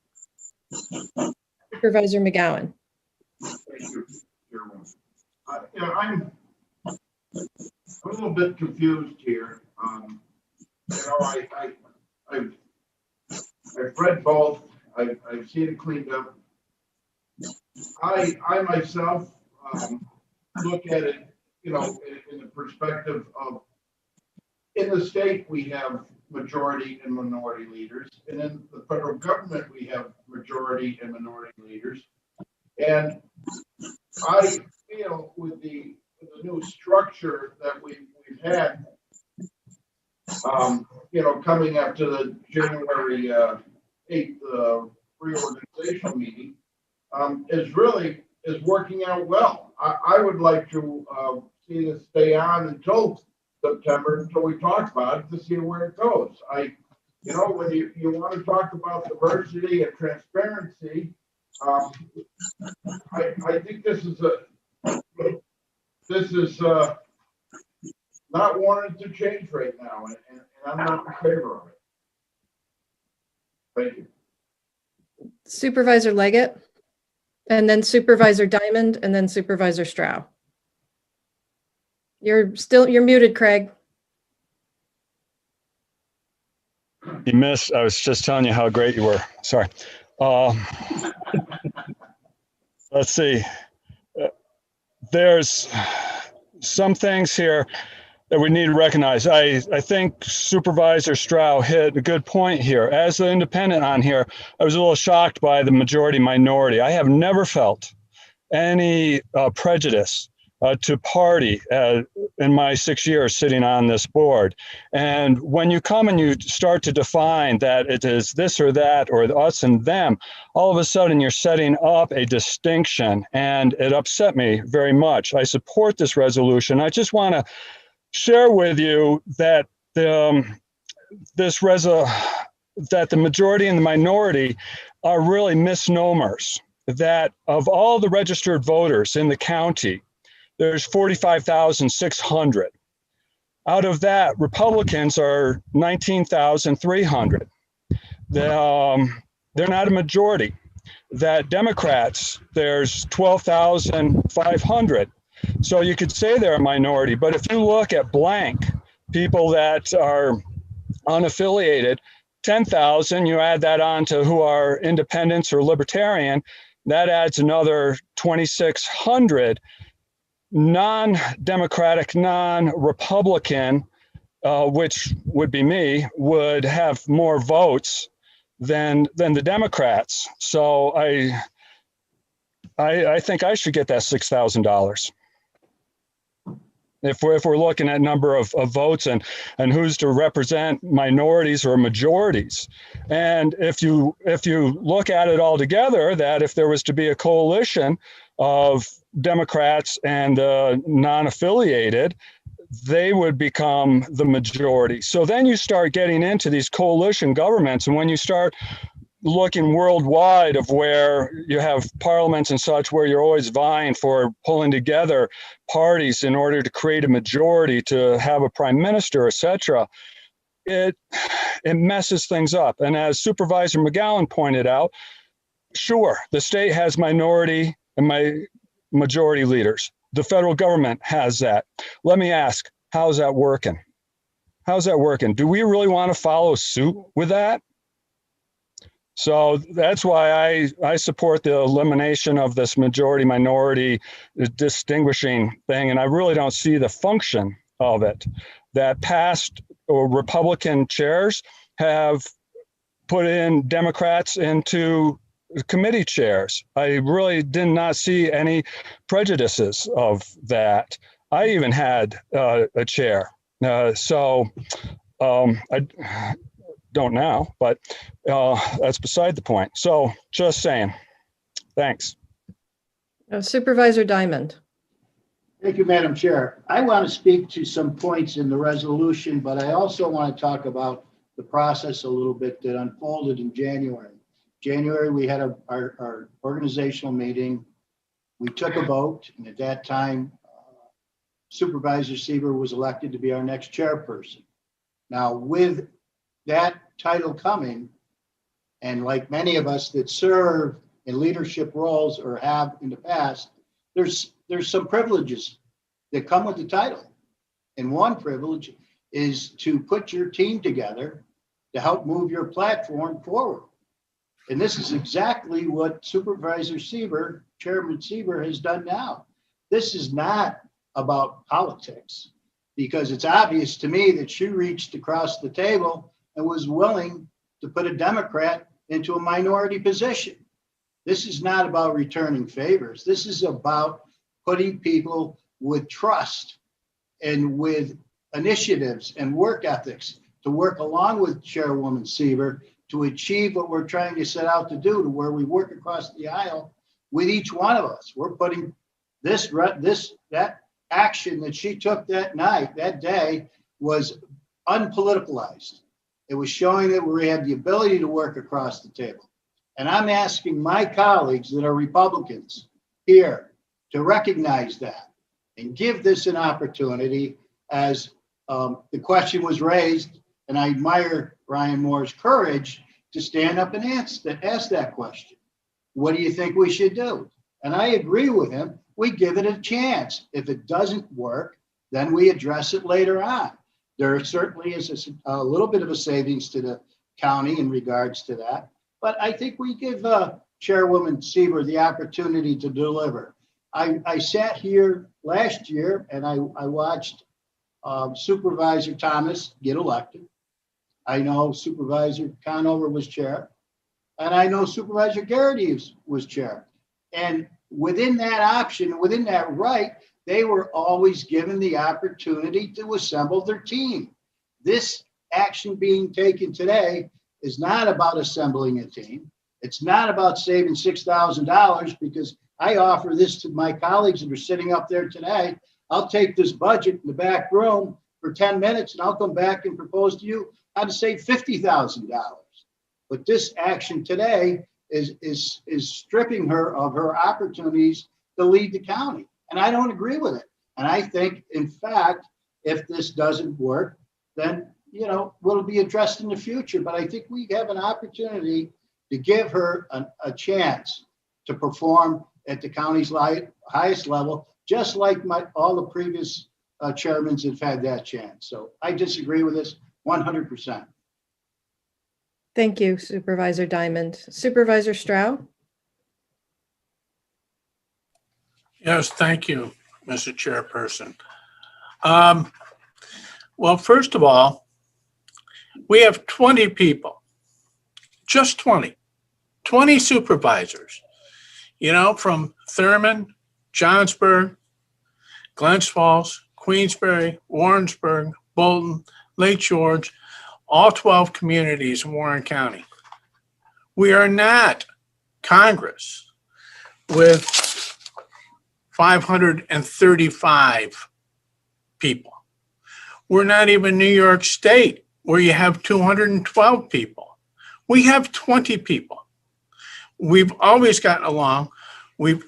Supervisor McGowan. Thank you, Chairwoman. I'm a little bit confused here. I've read both. I've seen it cleaned up. I myself look at it, in the perspective of, in the state, we have majority and minority leaders, and in the federal government, we have majority and minority leaders. And I feel with the new structure that we've had, coming up to the January 8th reorganizational meeting, is working out well. I would like to see this stay on until September, until we talk about it, to see where it goes. When you want to talk about diversity and transparency, I think this is not warranted to change right now, and I'm not in favor of it. Thank you. Supervisor Leggett, and then Supervisor Diamond, and then Supervisor Stroud. You're muted, Craig. You missed. I was just telling you how great you were. Sorry. Let's see. There's some things here that we need to recognize. I think Supervisor Stroud hit a good point here. As the independent on here, I was a little shocked by the majority minority. I have never felt any prejudice to party in my 6 years sitting on this board. And when you come and you start to define that it is this or that or us and them, all of a sudden you're setting up a distinction, and it upset me very much. I support this resolution. I just want to share with you that that the majority and the minority are really misnomers. That of all the registered voters in the county, there's 45,600. Out of that, Republicans are 19,300. They're not a majority. That Democrats, there's 12,500. So you could say they're a minority, but if you look at blank, people that are unaffiliated, 10,000, you add that on to who are independents or libertarian, that adds another 2,600. Non-Democratic, non-Republican, which would be me, would have more votes than the Democrats. So I think I should get that $6,000. If we're looking at number of votes and who's to represent minorities or majorities. And if you look at it all together, that if there was to be a coalition of Democrats and non-affiliated, they would become the majority. So then you start getting into these coalition governments, and when you start looking worldwide of where you have parliaments and such, where you're always vying for pulling together parties in order to create a majority to have a prime minister, etc., it messes things up. And as Supervisor McGowan pointed out, sure, the state has minority and majority leaders. The federal government has that. Let me ask, how's that working? How's that working? Do we really want to follow suit with that? So that's why I support the elimination of this majority-minority distinguishing thing, and I really don't see the function of it. That past Republican chairs have put in Democrats into committee chairs. I really did not see any prejudices of that. I even had a chair. I don't now, but that's beside the point. So just saying. Thanks. Supervisor Diamond. Thank you, Madam Chair. I want to speak to some points in the resolution, but I also want to talk about the process a little bit that unfolded in January. January, we had our organizational meeting. We took a vote, and at that time, Supervisor Sieber was elected to be our next chairperson. Now, with that title coming, and like many of us that serve in leadership roles or have in the past, there's some privileges that come with the title. And one privilege is to put your team together to help move your platform forward. And this is exactly what Supervisor Sieber, Chairman Sieber, has done now. This is not about politics, because it's obvious to me that she reached across the table and was willing to put a Democrat into a minority position. This is not about returning favors. This is about putting people with trust and with initiatives and work ethics to work along with Chairwoman Sieber to achieve what we're trying to set out to do, to where we work across the aisle with each one of us. We're putting that action that she took that night, that day, was unpoliticalized. It was showing that we had the ability to work across the table. And I'm asking my colleagues that are Republicans here to recognize that and give this an opportunity, as the question was raised, and I admire Ryan Moore's courage to stand up and ask that question. What do you think we should do? And I agree with him. We give it a chance. If it doesn't work, then we address it later on. There certainly is a little bit of a savings to the county in regards to that. But I think we give Chairwoman Sieber the opportunity to deliver. I sat here last year and I watched Supervisor Thomas get elected. I know Supervisor Conover was chair, and I know Supervisor Garrity was chair. And within that option, within that right, they were always given the opportunity to assemble their team. This action being taken today is not about assembling a team. It's not about saving $6,000, because I offer this to my colleagues that are sitting up there today. I'll take this budget in the back room for 10 minutes and I'll come back and propose to you how to save $50,000. But this action today is stripping her of her opportunities to lead the county. And I don't agree with it. And I think, in fact, if this doesn't work, then, will be addressed in the future. But I think we have an opportunity to give her a chance to perform at the county's highest level, just like all the previous chairmen have had that chance. So I disagree with this 100%. Thank you, Supervisor Diamond. Supervisor Stroud? Yes, thank you, Mr. Chairperson. Well, first of all, we have 20 people, just 20 supervisors, from Thurman, Johnsburg, Glens Falls, Queensbury, Warrensburg, Bolton, Lake George, all 12 communities in Warren County. We are not Congress with 535 people. We're not even New York State, where you have 212 people. We have 20 people. We've always gotten along. We've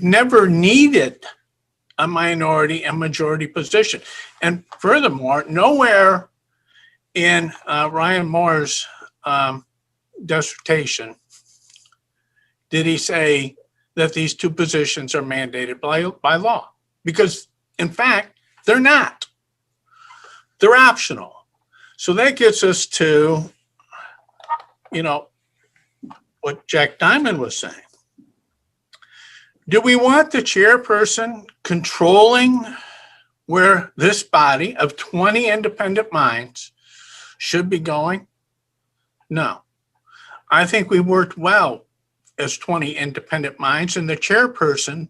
never needed a minority and majority position. And furthermore, nowhere in Ryan Moore's dissertation did he say that these two positions are mandated by law, because in fact, they're not. They're optional. So that gets us to, what Jack Diamond was saying. Do we want the chairperson controlling where this body of 20 independent minds should be going? No. I think we worked well as 20 independent minds, and the chairperson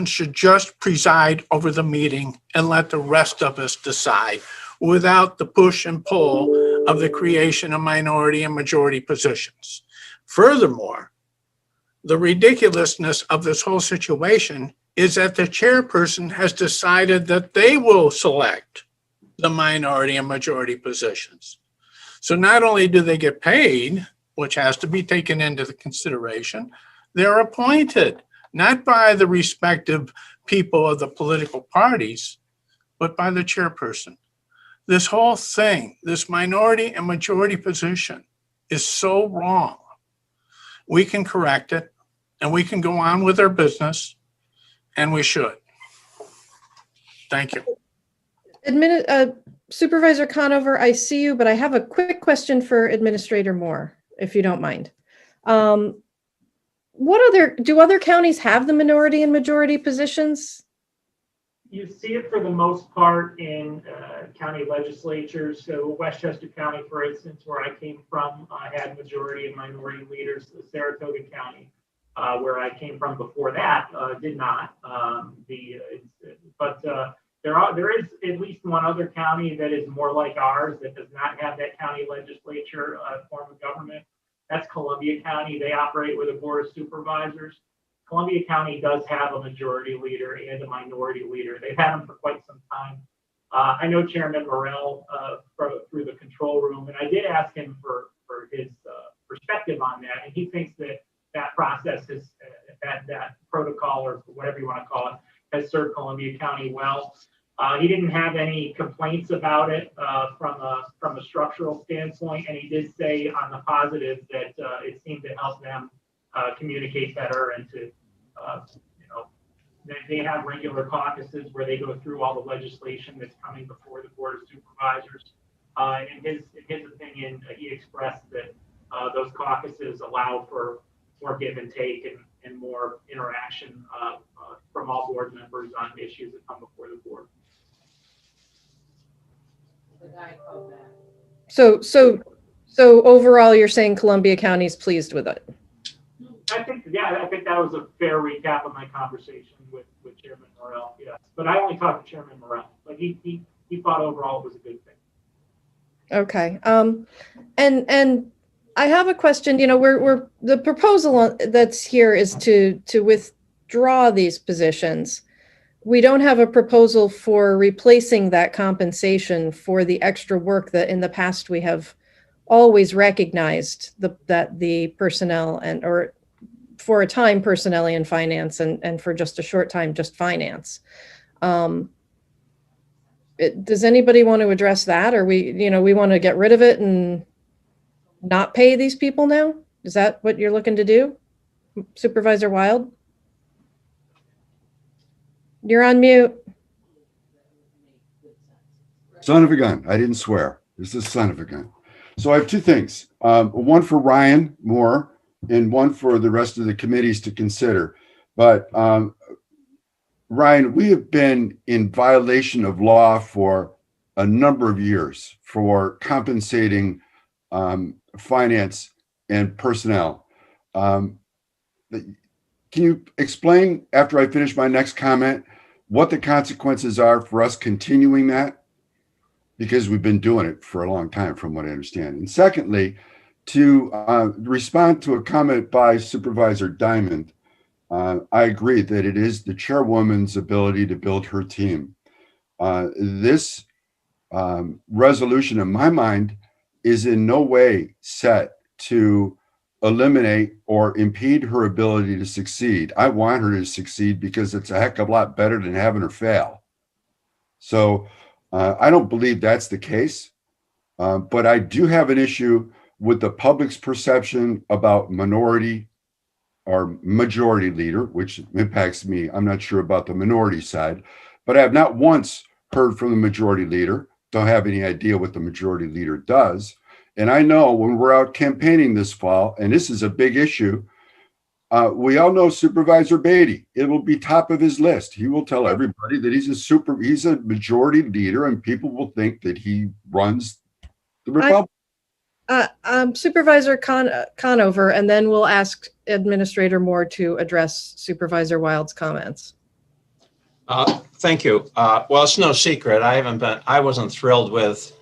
should just preside over the meeting and let the rest of us decide, without the push and pull of the creation of minority and majority positions. Furthermore, The ridiculousness of this whole situation is that the chairperson has decided that they will select the minority and majority positions. So not only do they get paid, which has to be taken into the consideration, they're appointed, not by the respective people of the political parties, but by the chairperson. This whole thing, this minority and majority position is so wrong. We can correct it and we can go on with our business, and we should. Thank you. Supervisor Conover, I see you, but I have a quick question for Administrator Moore, if you don't mind. Do other counties have the minority and majority positions? You see it for the most part in county legislatures. So Westchester County, for instance, where I came from, had majority and minority leaders. Saratoga County, where I came from before that, did not. There is at least one other county that is more like ours that does not have that county legislature form of government. That's Columbia County. They operate with a board of supervisors. Columbia County does have a majority leader and a minority leader. They've had them for quite some time. I know Chairman Morrell through the control room, and I did ask him for his perspective on that, and he thinks that process is that protocol, or whatever you want to call it, has served Columbia County well. He didn't have any complaints about it from a structural standpoint, and he did say on the positive that it seemed to help them communicate better, and to they have regular caucuses where they go through all the legislation that's coming before the Board of Supervisors. In his opinion, he expressed that those caucuses allow for more give and take and more interaction from all board members on issues that come before the board. So overall, you're saying Columbia County's pleased with it? I think that was a fair recap of my conversation with Chairman Morrell. Yes, but I only talked to Chairman Morrell. But he thought overall it was a good thing. Okay. And I have a question. We're the proposal that's here is to withdraw these positions. We don't have a proposal for replacing that compensation for the extra work that in the past we have always recognized that the personnel or for a time personnel and finance and for just a short time just finance. Does anybody want to address that, or we want to get rid of it and not pay these people now? Is that what you're looking to do, Supervisor Wild? You're on mute. Son of a gun. I didn't swear. This is son of a gun. So I have two things. One for Ryan Moore and one for the rest of the committees to consider. But Ryan, we have been in violation of law for a number of years for compensating finance and personnel. Can you explain, after I finish my next comment, what the consequences are for us continuing that? Because we've been doing it for a long time, from what I understand. And secondly, to respond to a comment by Supervisor Diamond, I agree that it is the chairwoman's ability to build her team. This resolution, in my mind, is in no way set to eliminate or impede her ability to succeed. I want her to succeed because it's a heck of a lot better than having her fail. So I don't believe that's the case, but I do have an issue with the public's perception about minority or majority leader, which impacts me. I'm not sure about the minority side, but I have not once heard from the majority leader. Don't have any idea what the majority leader does. And I know when we're out campaigning this fall, and this is a big issue, we all know Supervisor Beatty. It will be top of his list. He will tell everybody that he's a majority leader, and people will think that he runs the Republic. Supervisor Conover, and then we'll ask Administrator Moore to address Supervisor Wild's comments. Thank you. Well, it's no secret. I wasn't thrilled with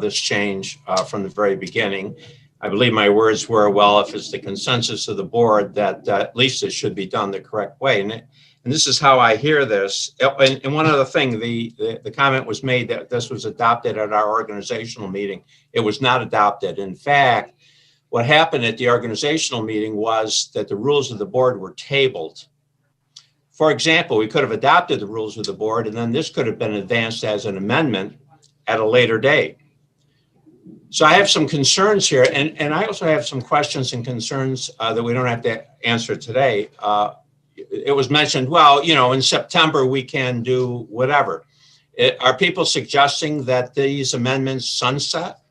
this change from the very beginning. I believe my words were, well, if it's the consensus of the board that at least it should be done the correct way. And this is how I hear this. And one other thing, the comment was made that this was adopted at our organizational meeting. It was not adopted. In fact, what happened at the organizational meeting was that the rules of the board were tabled. For example, we could have adopted the rules of the board, and then this could have been advanced as an amendment at a later date. So I have some concerns here, and I also have some questions and concerns that we don't have to answer today. It was mentioned, well, you know, in September we can do whatever. Are people suggesting that these amendments sunset?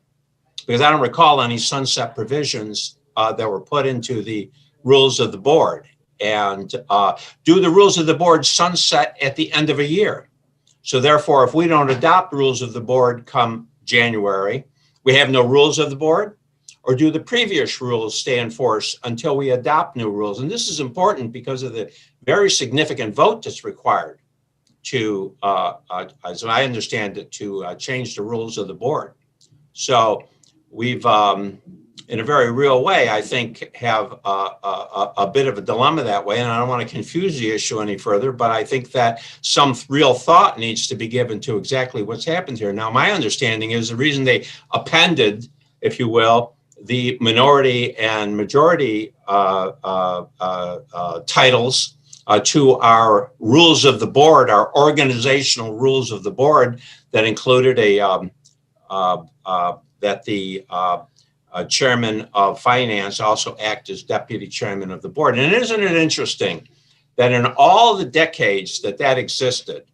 Because I don't recall any sunset provisions that were put into the rules of the board. And do the rules of the board sunset at the end of a year? So therefore, if we don't adopt rules of the board come January, we have no rules of the board? Or do the previous rules stay in force until we adopt new rules? And this is important because of the very significant vote that's required to, as I understand it, to change the rules of the board. So we've, in a very real way, I think, have a bit of a dilemma that way. And I don't want to confuse the issue any further, but I think that some real thought needs to be given to exactly what's happened here. Now, my understanding is the reason they appended, if you will, the minority and majority titles to our rules of the board, our organizational rules of the board, that included that the chairman of finance also act as deputy chairman of the board. And isn't it interesting that in all the decades that existed,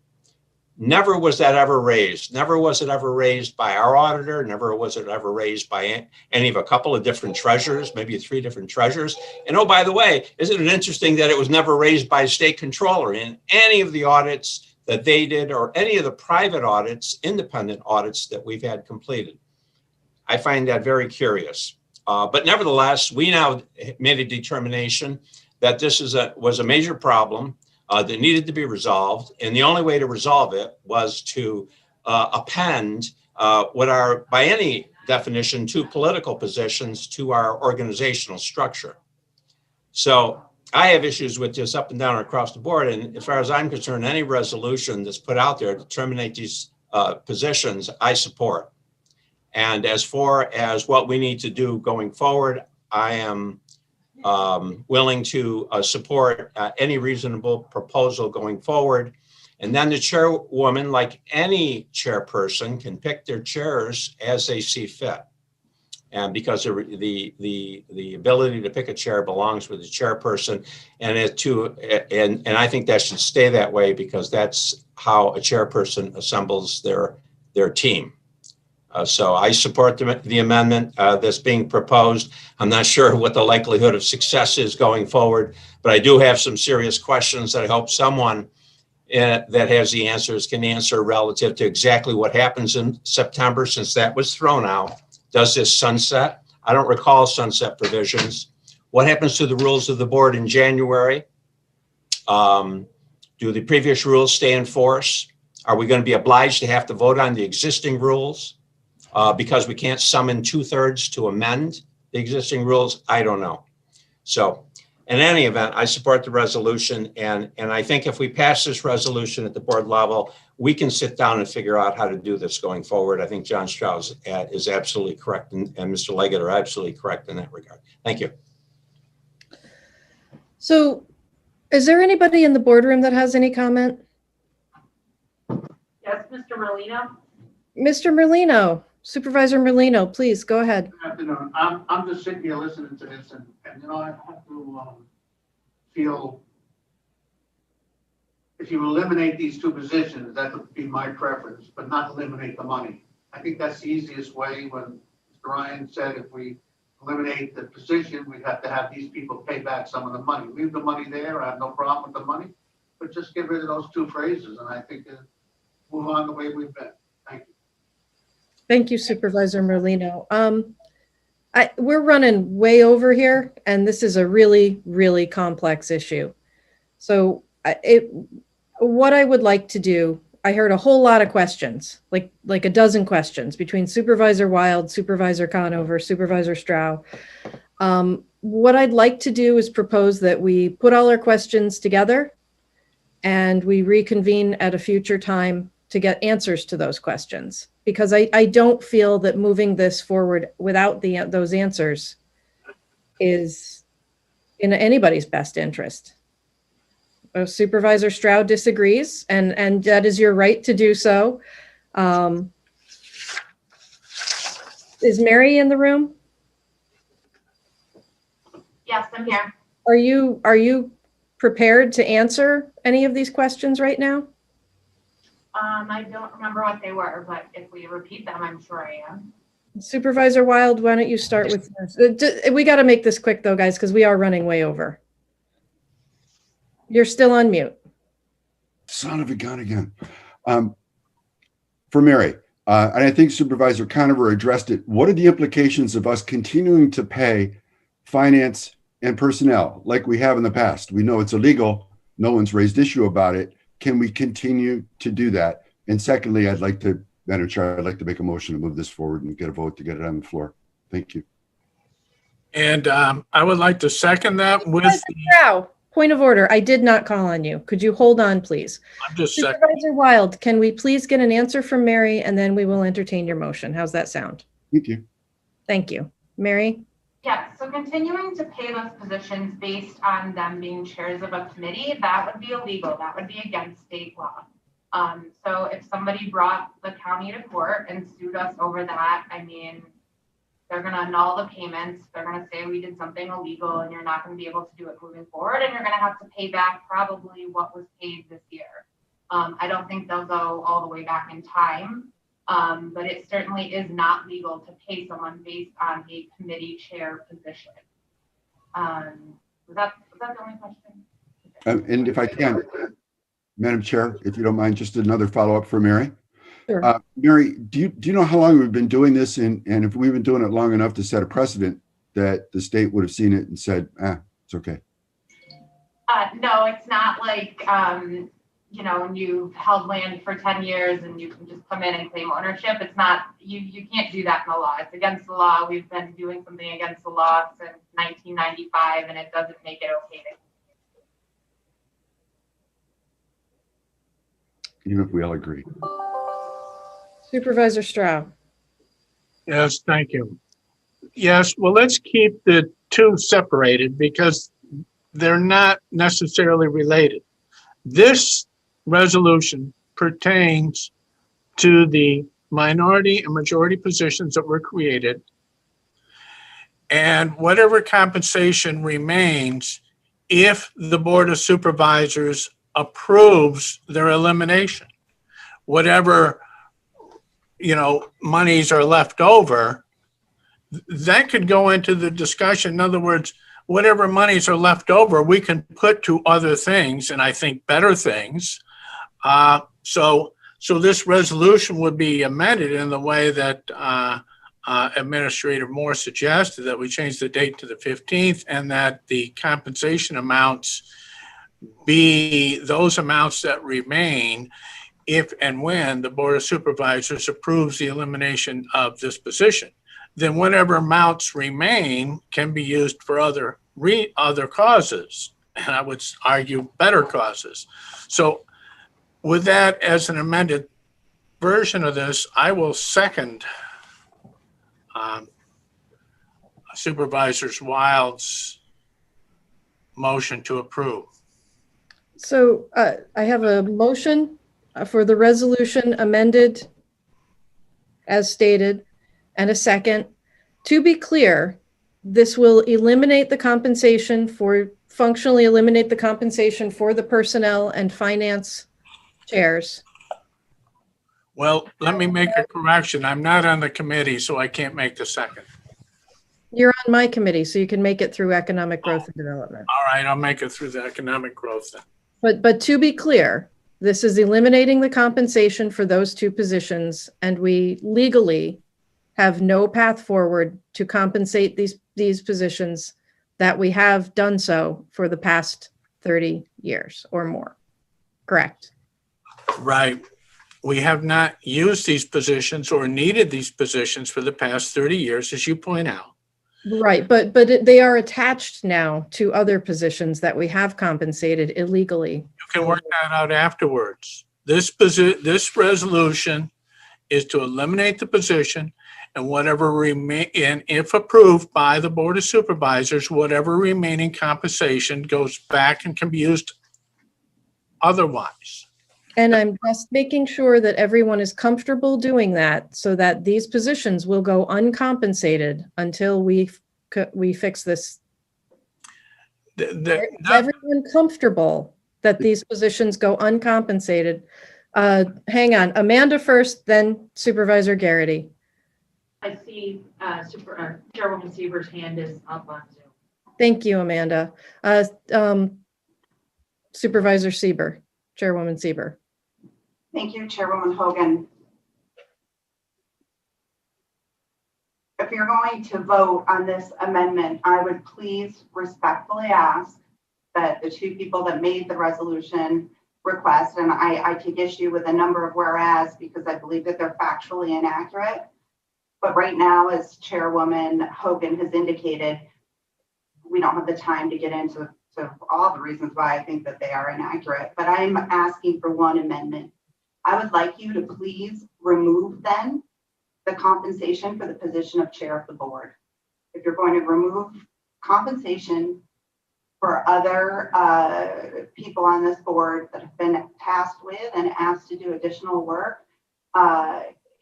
never was that ever raised. Never was it ever raised by our auditor. Never was it ever raised by any of a couple of different treasurers, maybe 3 different treasurers. And oh, by the way, isn't it interesting that it was never raised by a state controller in any of the audits that they did or any of the private audits, independent audits that we've had completed? I find that very curious. But nevertheless, we now made a determination that this was a major problem that needed to be resolved. And the only way to resolve it was to append what are, by any definition, 2 political positions to our organizational structure. So I have issues with this up and down across the board. And as far as I'm concerned, any resolution that's put out there to terminate these positions, I support. And as far as what we need to do going forward, I am willing to support any reasonable proposal going forward. And then the chairwoman, like any chairperson, can pick their chairs as they see fit. And because the ability to pick a chair belongs with the chairperson, and I think that should stay that way because that's how a chairperson assembles their team. So I support the amendment that's being proposed. I'm not sure what the likelihood of success is going forward, but I do have some serious questions that I hope someone that has the answers can answer relative to exactly what happens in September, since that was thrown out. Does this sunset? I don't recall sunset provisions. What happens to the rules of the board in January? Do the previous rules stay in force? Are we going to be obliged to have to vote on the existing rules? Because we can't summon 2/3 to amend the existing rules? I don't know. So in any event, I support the resolution. And I think if we pass this resolution at the board level, we can sit down and figure out how to do this going forward. I think John Strauss is absolutely correct, and Mr. Leggett are absolutely correct in that regard. Thank you. So is there anybody in the boardroom that has any comment? Yes, Mr. Merlino? Mr. Merlino, Supervisor Merlino, please go ahead. Good afternoon. I'm just sitting here listening to this and you know, I have to feel if you eliminate these 2 positions, that would be my preference, but not eliminate the money. I think that's the easiest way. When Mr. Ryan said if we eliminate the position, we'd have to have these people pay back some of the money. Leave the money there. I have no problem with the money, but just get rid of those 2 phrases. And I think move on the way we've been. Thank you. Thank you, Supervisor Merlino. We're running way over here, and this is a really, really complex issue. So what I would like to do, I heard a whole lot of questions, like a dozen questions between Supervisor Wild, Supervisor Conover, Supervisor Stroud. What I'd like to do is propose that we put all our questions together and we reconvene at a future time to get answers to those questions, because I don't feel that moving this forward without those answers is in anybody's best interest. Supervisor Stroud disagrees, and that is your right to do so. Is Mary in the room? Yes, I'm here. Are you prepared to answer any of these questions right now? I don't remember what they were, but if we repeat them, I'm sure I am. Supervisor Wild, why don't you start with this? We got to make this quick though, guys, because we are running way over. You're still on mute. Son of a gun again. For Mary, and I think Supervisor Conover addressed it. What are the implications of us continuing to pay finance and personnel like we have in the past? We know it's illegal. No one's raised issue about it. Can we continue to do that? And secondly, Madam Chair, I'd like to make a motion to move this forward and get a vote to get it on the floor. Thank you. And I would like to second that with. Now, point of order. I did not call on you. Could you hold on, please? I'm just Supervisor Wild, can we please get an answer from Mary, and then we will entertain your motion? How's that sound? Thank you. Thank you. Mary? Yeah, so continuing to pay those positions based on them being chairs of a committee, that would be illegal. That would be against state law. So if somebody brought the county to court and sued us over that, I mean, they're going to annul the payments. They're going to say we did something illegal and you're not going to be able to do it moving forward. And you're going to have to pay back probably what was paid this year. I don't think they'll go all the way back in time. But it certainly is not legal to pay someone based on a committee chair position. Was that the only question? And if I can, Madam Chair, if you don't mind, just another follow-up for Mary. Sure. Mary, do you know how long we've been doing this, and if we've been doing it long enough to set a precedent that the state would have seen it and said, it's okay? No, it's not like, when you've held land for 10 years and you can just come in and claim ownership. It's not, you can't do that in the law. It's against the law. We've been doing something against the law since 1995, and it doesn't make it okay to. Even if we all agree. Supervisor Stroud. Yes, thank you. Yes, well, let's keep the two separated because they're not necessarily related. This resolution pertains to the minority and majority positions that were created, and whatever compensation remains if the Board of Supervisors approves their elimination. Whatever, monies are left over, that could go into the discussion. In other words, whatever monies are left over, we can put to other things, and I think better things. So this resolution would be amended in the way that Administrator Moore suggested, that we change the date to the 15th and that the compensation amounts be those amounts that remain if and when the Board of Supervisors approves the elimination of this position. Then whatever amounts remain can be used for other causes, and I would argue better causes. So with that as an amended version of this, I will second Supervisor Wild's motion to approve. So I have a motion for the resolution amended as stated, and a second. To be clear, this will eliminate the compensation functionally eliminate the compensation for the personnel and finance chairs. Well, let me make a correction. I'm not on the committee, so I can't make the second. You're on my committee, so you can make it through economic growth and development. All right, I'll make it through the economic growth then. But to be clear, this is eliminating the compensation for those two positions, and we legally have no path forward to compensate these positions that we have done so for the past 30 years or more. Correct? Right. we have not used these positions or needed these positions for the past 30 years, as you point out. Right, but they are attached now to other positions that we have compensated illegally. You can work that out afterwards. This resolution is to eliminate the position, and whatever remain, and if approved by the Board of Supervisors, whatever remaining compensation goes back and can be used otherwise. And I'm just making sure that everyone is comfortable doing that so that these positions will go uncompensated until we fix this. Is everyone comfortable that these positions go uncompensated? Hang on, Amanda first, then Supervisor Garrity. I see Chairwoman Sieber's hand is up on Zoom. Thank you, Amanda. Supervisor Sieber, Chairwoman Sieber. Thank you, Chairwoman Hogan. If you're going to vote on this amendment, I would please respectfully ask that the two people that made the resolution request, and I take issue with a number of whereas because I believe that they're factually inaccurate. But right now, as Chairwoman Hogan has indicated, we don't have the time to get into all the reasons why I think that they are inaccurate. But I'm asking for one amendment. I would like you to please remove then the compensation for the position of chair of the board. If you're going to remove compensation for other people on this board that have been tasked with and asked to do additional work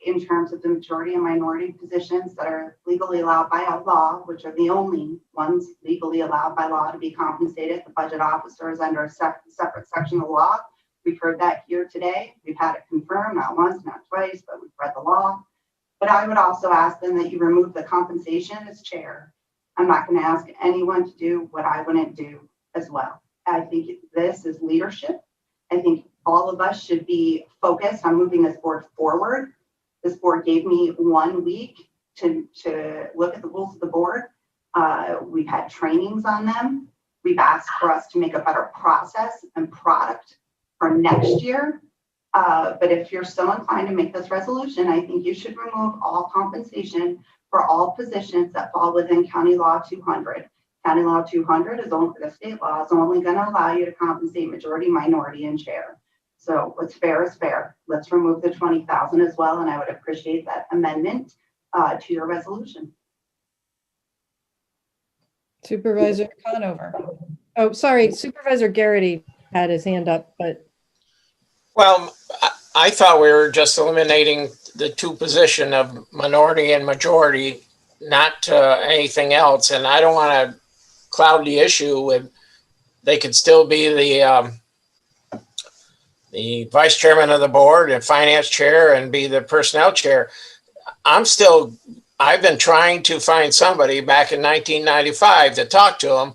in terms of the majority and minority positions that are legally allowed by law, which are the only ones legally allowed by law to be compensated. The budget officer is under a separate section of law. We've heard that here today. We've had it confirmed, not once, not twice, but we've read the law. But I would also ask them that you remove the compensation as chair. I'm not going to ask anyone to do what I wouldn't do as well. I think this is leadership. I think all of us should be focused on moving this board forward. This board gave me 1 week to look at the rules of the board. We've had trainings on them. We've asked for us to make a better process and product for next year. But if you're so inclined to make this resolution, I think you should remove all compensation for all positions that fall within County Law 200. County Law 200 is only, the state law is only going to allow you to compensate majority, minority, and chair. So what's fair is fair. Let's remove the 20,000 as well, and I would appreciate that amendment to your resolution. Supervisor Conover. Oh, sorry, Supervisor Garrity had his hand up, but. Well, I thought we were just eliminating the two position of minority and majority, not anything else. And I don't want to cloud the issue with, they could still be the vice chairman of the board and finance chair and be the personnel chair. I've been trying to find somebody back in 1995 to talk to them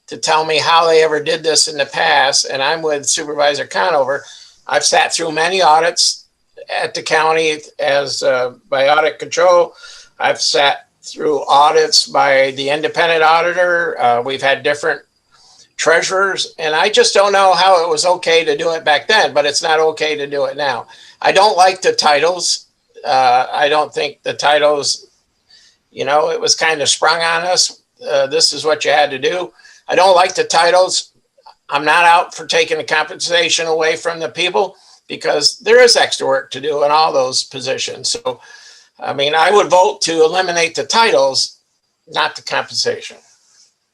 to tell me how they ever did this in the past. And I'm with Supervisor Conover. I've sat through many audits at the county as by audit control. I've sat through audits by the independent auditor. We've had different treasurers, and I just don't know how it was okay to do it back then, but it's not okay to do it now. I don't like the titles. I don't think the titles, it was kind of sprung on us. This is what you had to do. I don't like the titles. I'm not out for taking the compensation away from the people because there is extra work to do in all those positions. So, I would vote to eliminate the titles, not the compensation.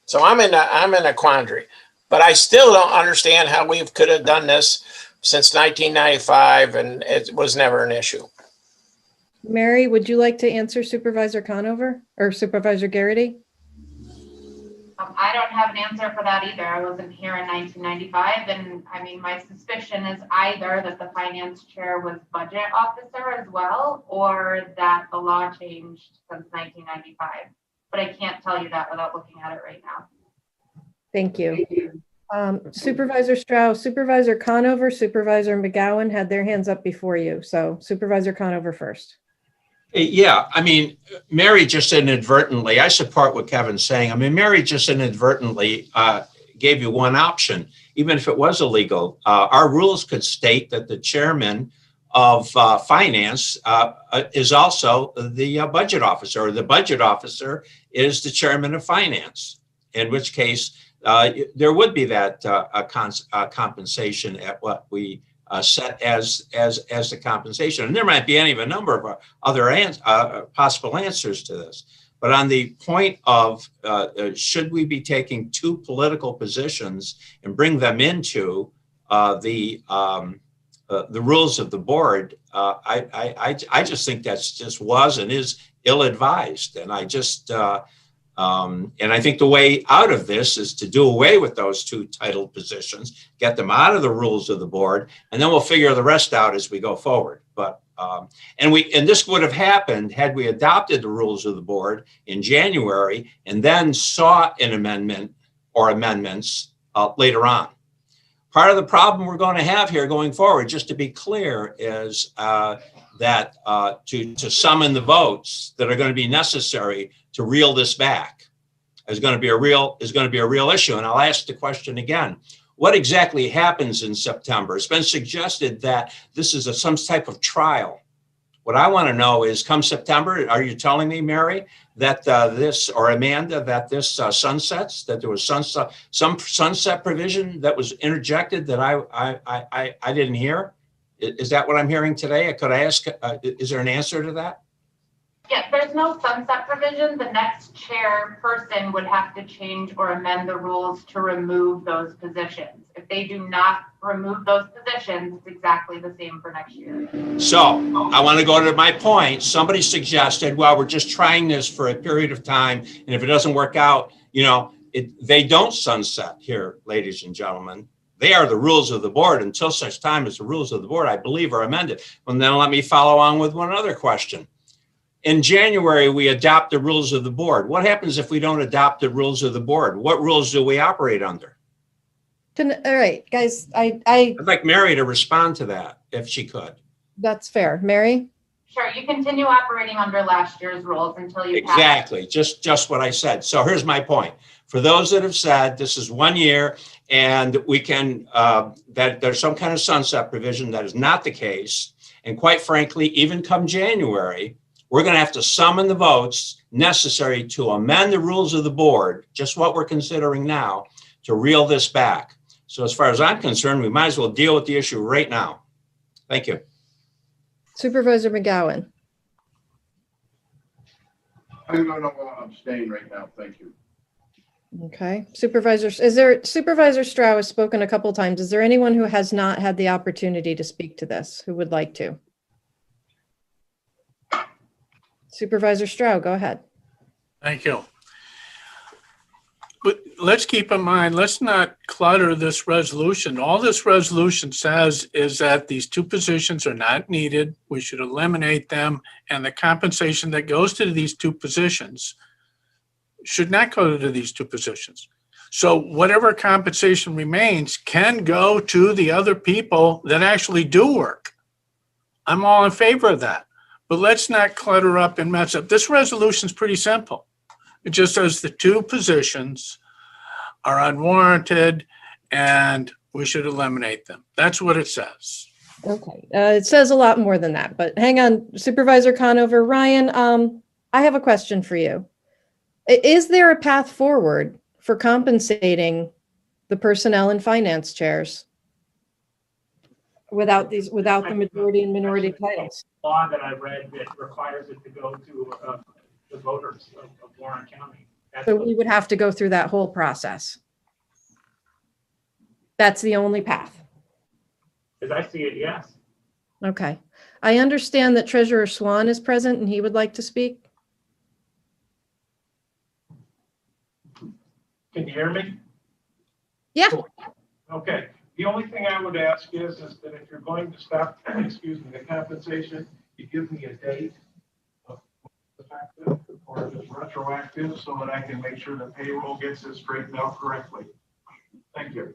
So I'm in a quandary, but I still don't understand how we could have done this since 1995, and it was never an issue. Mary, would you like to answer Supervisor Conover or Supervisor Garrity? I don't have an answer for that either. I wasn't here in 1995. And my suspicion is either that the finance chair was budget officer as well, or that the law changed since 1995. But I can't tell you that without looking at it right now. Thank you. Supervisor Strauss, Supervisor Conover, Supervisor McGowan had their hands up before you. So Supervisor Conover first. Yeah, Mary just inadvertently, I support what Kevin's saying. Mary just inadvertently gave you one option, even if it was illegal. Our rules could state that the chairman of finance is also the budget officer, or the budget officer is the chairman of finance, in which case there would be that compensation at what we set as the compensation. And there might be any of a number of other possible answers to this. But on the point of should we be taking two political positions and bring them into the rules of the board, I just think that's just was and is ill-advised. And I just and I think the way out of this is to do away with those two titled positions, get them out of the rules of the board, and then we'll figure the rest out as we go forward. But and this would have happened had we adopted the rules of the board in January and then sought an amendment or amendments later on. Part of the problem we're going to have here going forward, just to be clear, is that to summon the votes that are going to be necessary to reel this back is going to be a real issue. And I'll ask the question again: what exactly happens in September? It's been suggested that this is some type of trial. What I want to know is, come September, are you telling me, Mary, that this, or Amanda, that this sunsets, that there was some sunset provision that was interjected that I didn't hear? Is that what I'm hearing today? Could I ask, is there an answer to that? Yeah, there's no sunset provision. The next chairperson would have to change or amend the rules to remove those positions. If they do not remove those positions, it's exactly the same for next year. So I want to go to my point. Somebody suggested, well, we're just trying this for a period of time, and if it doesn't work out, they don't sunset here, ladies and gentlemen. They are the rules of the board until such time as the rules of the board, I believe, are amended. And then let me follow on with one other question. In January, we adopt the rules of the board. What happens if we don't adopt the rules of the board? What rules do we operate under? All right, guys, I'd like Mary to respond to that, if she could. That's fair. Mary? Sure, you continue operating under last year's rules until you pass. Exactly, just what I said. So here's my point. For those that have said this is 1 year and we can, that there's some kind of sunset provision, that is not the case. And quite frankly, even come January, we're going to have to summon the votes necessary to amend the rules of the board, just what we're considering now, to reel this back. So as far as I'm concerned, we might as well deal with the issue right now. Thank you. Supervisor McGowan. I'm going to abstain right now. Thank you. Okay. Supervisor Strauss has spoken a couple times. Is there anyone who has not had the opportunity to speak to this who would like to? Supervisor Strauss, go ahead. Thank you. But let's keep in mind, let's not clutter this resolution. All this resolution says is that these two positions are not needed. We should eliminate them, and the compensation that goes to these two positions should not go to these two positions. So whatever compensation remains can go to the other people that actually do work. I'm all in favor of that. But let's not clutter up and mess up. This resolution is pretty simple. It just says the two positions are unwarranted and we should eliminate them. That's what it says. Okay. It says a lot more than that, but hang on. Supervisor Conover. Ryan, I have a question for you. Is there a path forward for compensating the personnel and finance chairs without the majority and minority titles? Law that I read that requires it to go to the voters of Warren County. So we would have to go through that whole process. That's the only path. As I see it, yes. Okay. I understand that Treasurer Swan is present and he would like to speak. Can you hear me? Yeah. Okay. The only thing I would ask is that if you're going to stop, excuse me, the compensation, you give me a date of effective or if it's retroactive so that I can make sure the payroll gets it straightened out correctly. Thank you.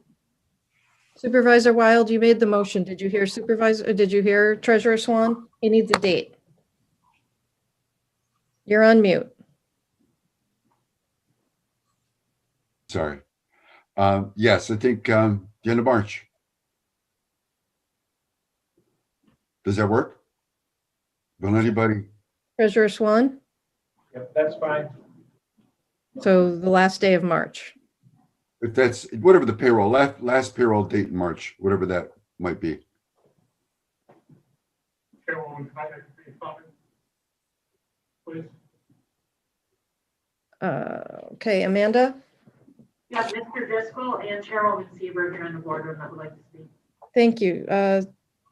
Supervisor Wild, you made the motion. Did you hear Treasurer Swan? He needs a date. You're on mute. Sorry. Yes, I think the end of March. Does that work? Will anybody? Treasurer Swan? Yep, that's fine. So the last day of March. If that's whatever the payroll, last payroll date in March, whatever that might be. Chairwoman, can I make a brief comment? Please. Okay, Amanda? We have Mr. Driscoll and Chairwoman Seaver here in the boardroom that would like to speak. Thank you.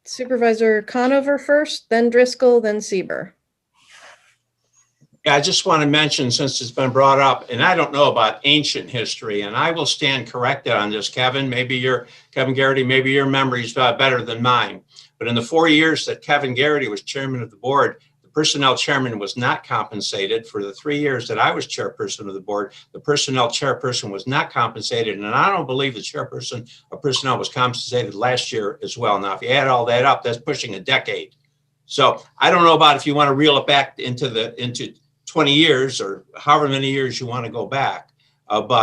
Supervisor Conover first, then Driscoll, then Sieber. Yeah, I just want to mention, since it's been brought up, and I don't know about ancient history, and I will stand corrected on this, Kevin. Kevin Garrity, maybe your memory's better than mine. But in the 4 years that Kevin Garrity was chairman of the board, the personnel chairman was not compensated. For the 3 years that I was chairperson of the board, the personnel chairperson was not compensated. And I don't believe the chairperson of personnel was compensated last year as well. Now, if you add all that up, that's pushing a decade. So I don't know about if you want to reel it back into 20 years or however many years you want to go back. Now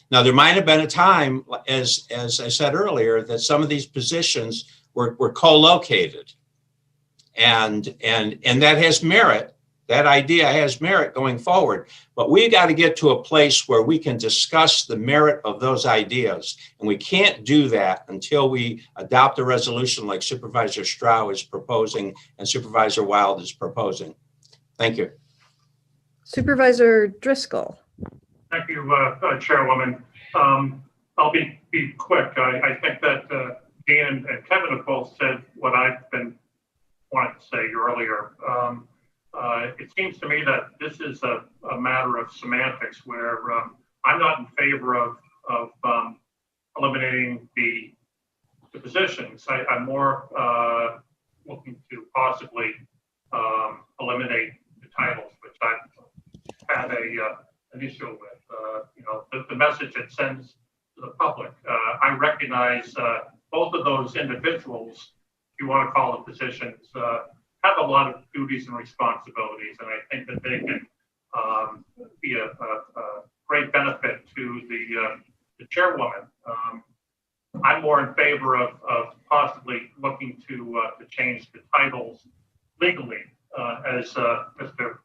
there might have been a time, as I said earlier, that some of these positions were co-located, and that has merit. That idea has merit going forward, but we got to get to a place where we can discuss the merit of those ideas, and we can't do that until we adopt a resolution like Supervisor Strauss is proposing and Supervisor Wild is proposing. Thank you. Supervisor Driscoll. Thank you, Chairwoman. I'll be quick. I think that Dan and Kevin have both said what I've been wanting to say earlier. It seems to me that this is a matter of semantics, where I'm not in favor of eliminating the positions. I'm more looking to possibly eliminate the titles, which I've had an issue with. The message it sends to the public. I recognize both of those individuals, if you want to call them positions, have a lot of duties and responsibilities, and I think that they can be a great benefit to the chairwoman. I'm more in favor of possibly looking to change the titles legally, as Mr.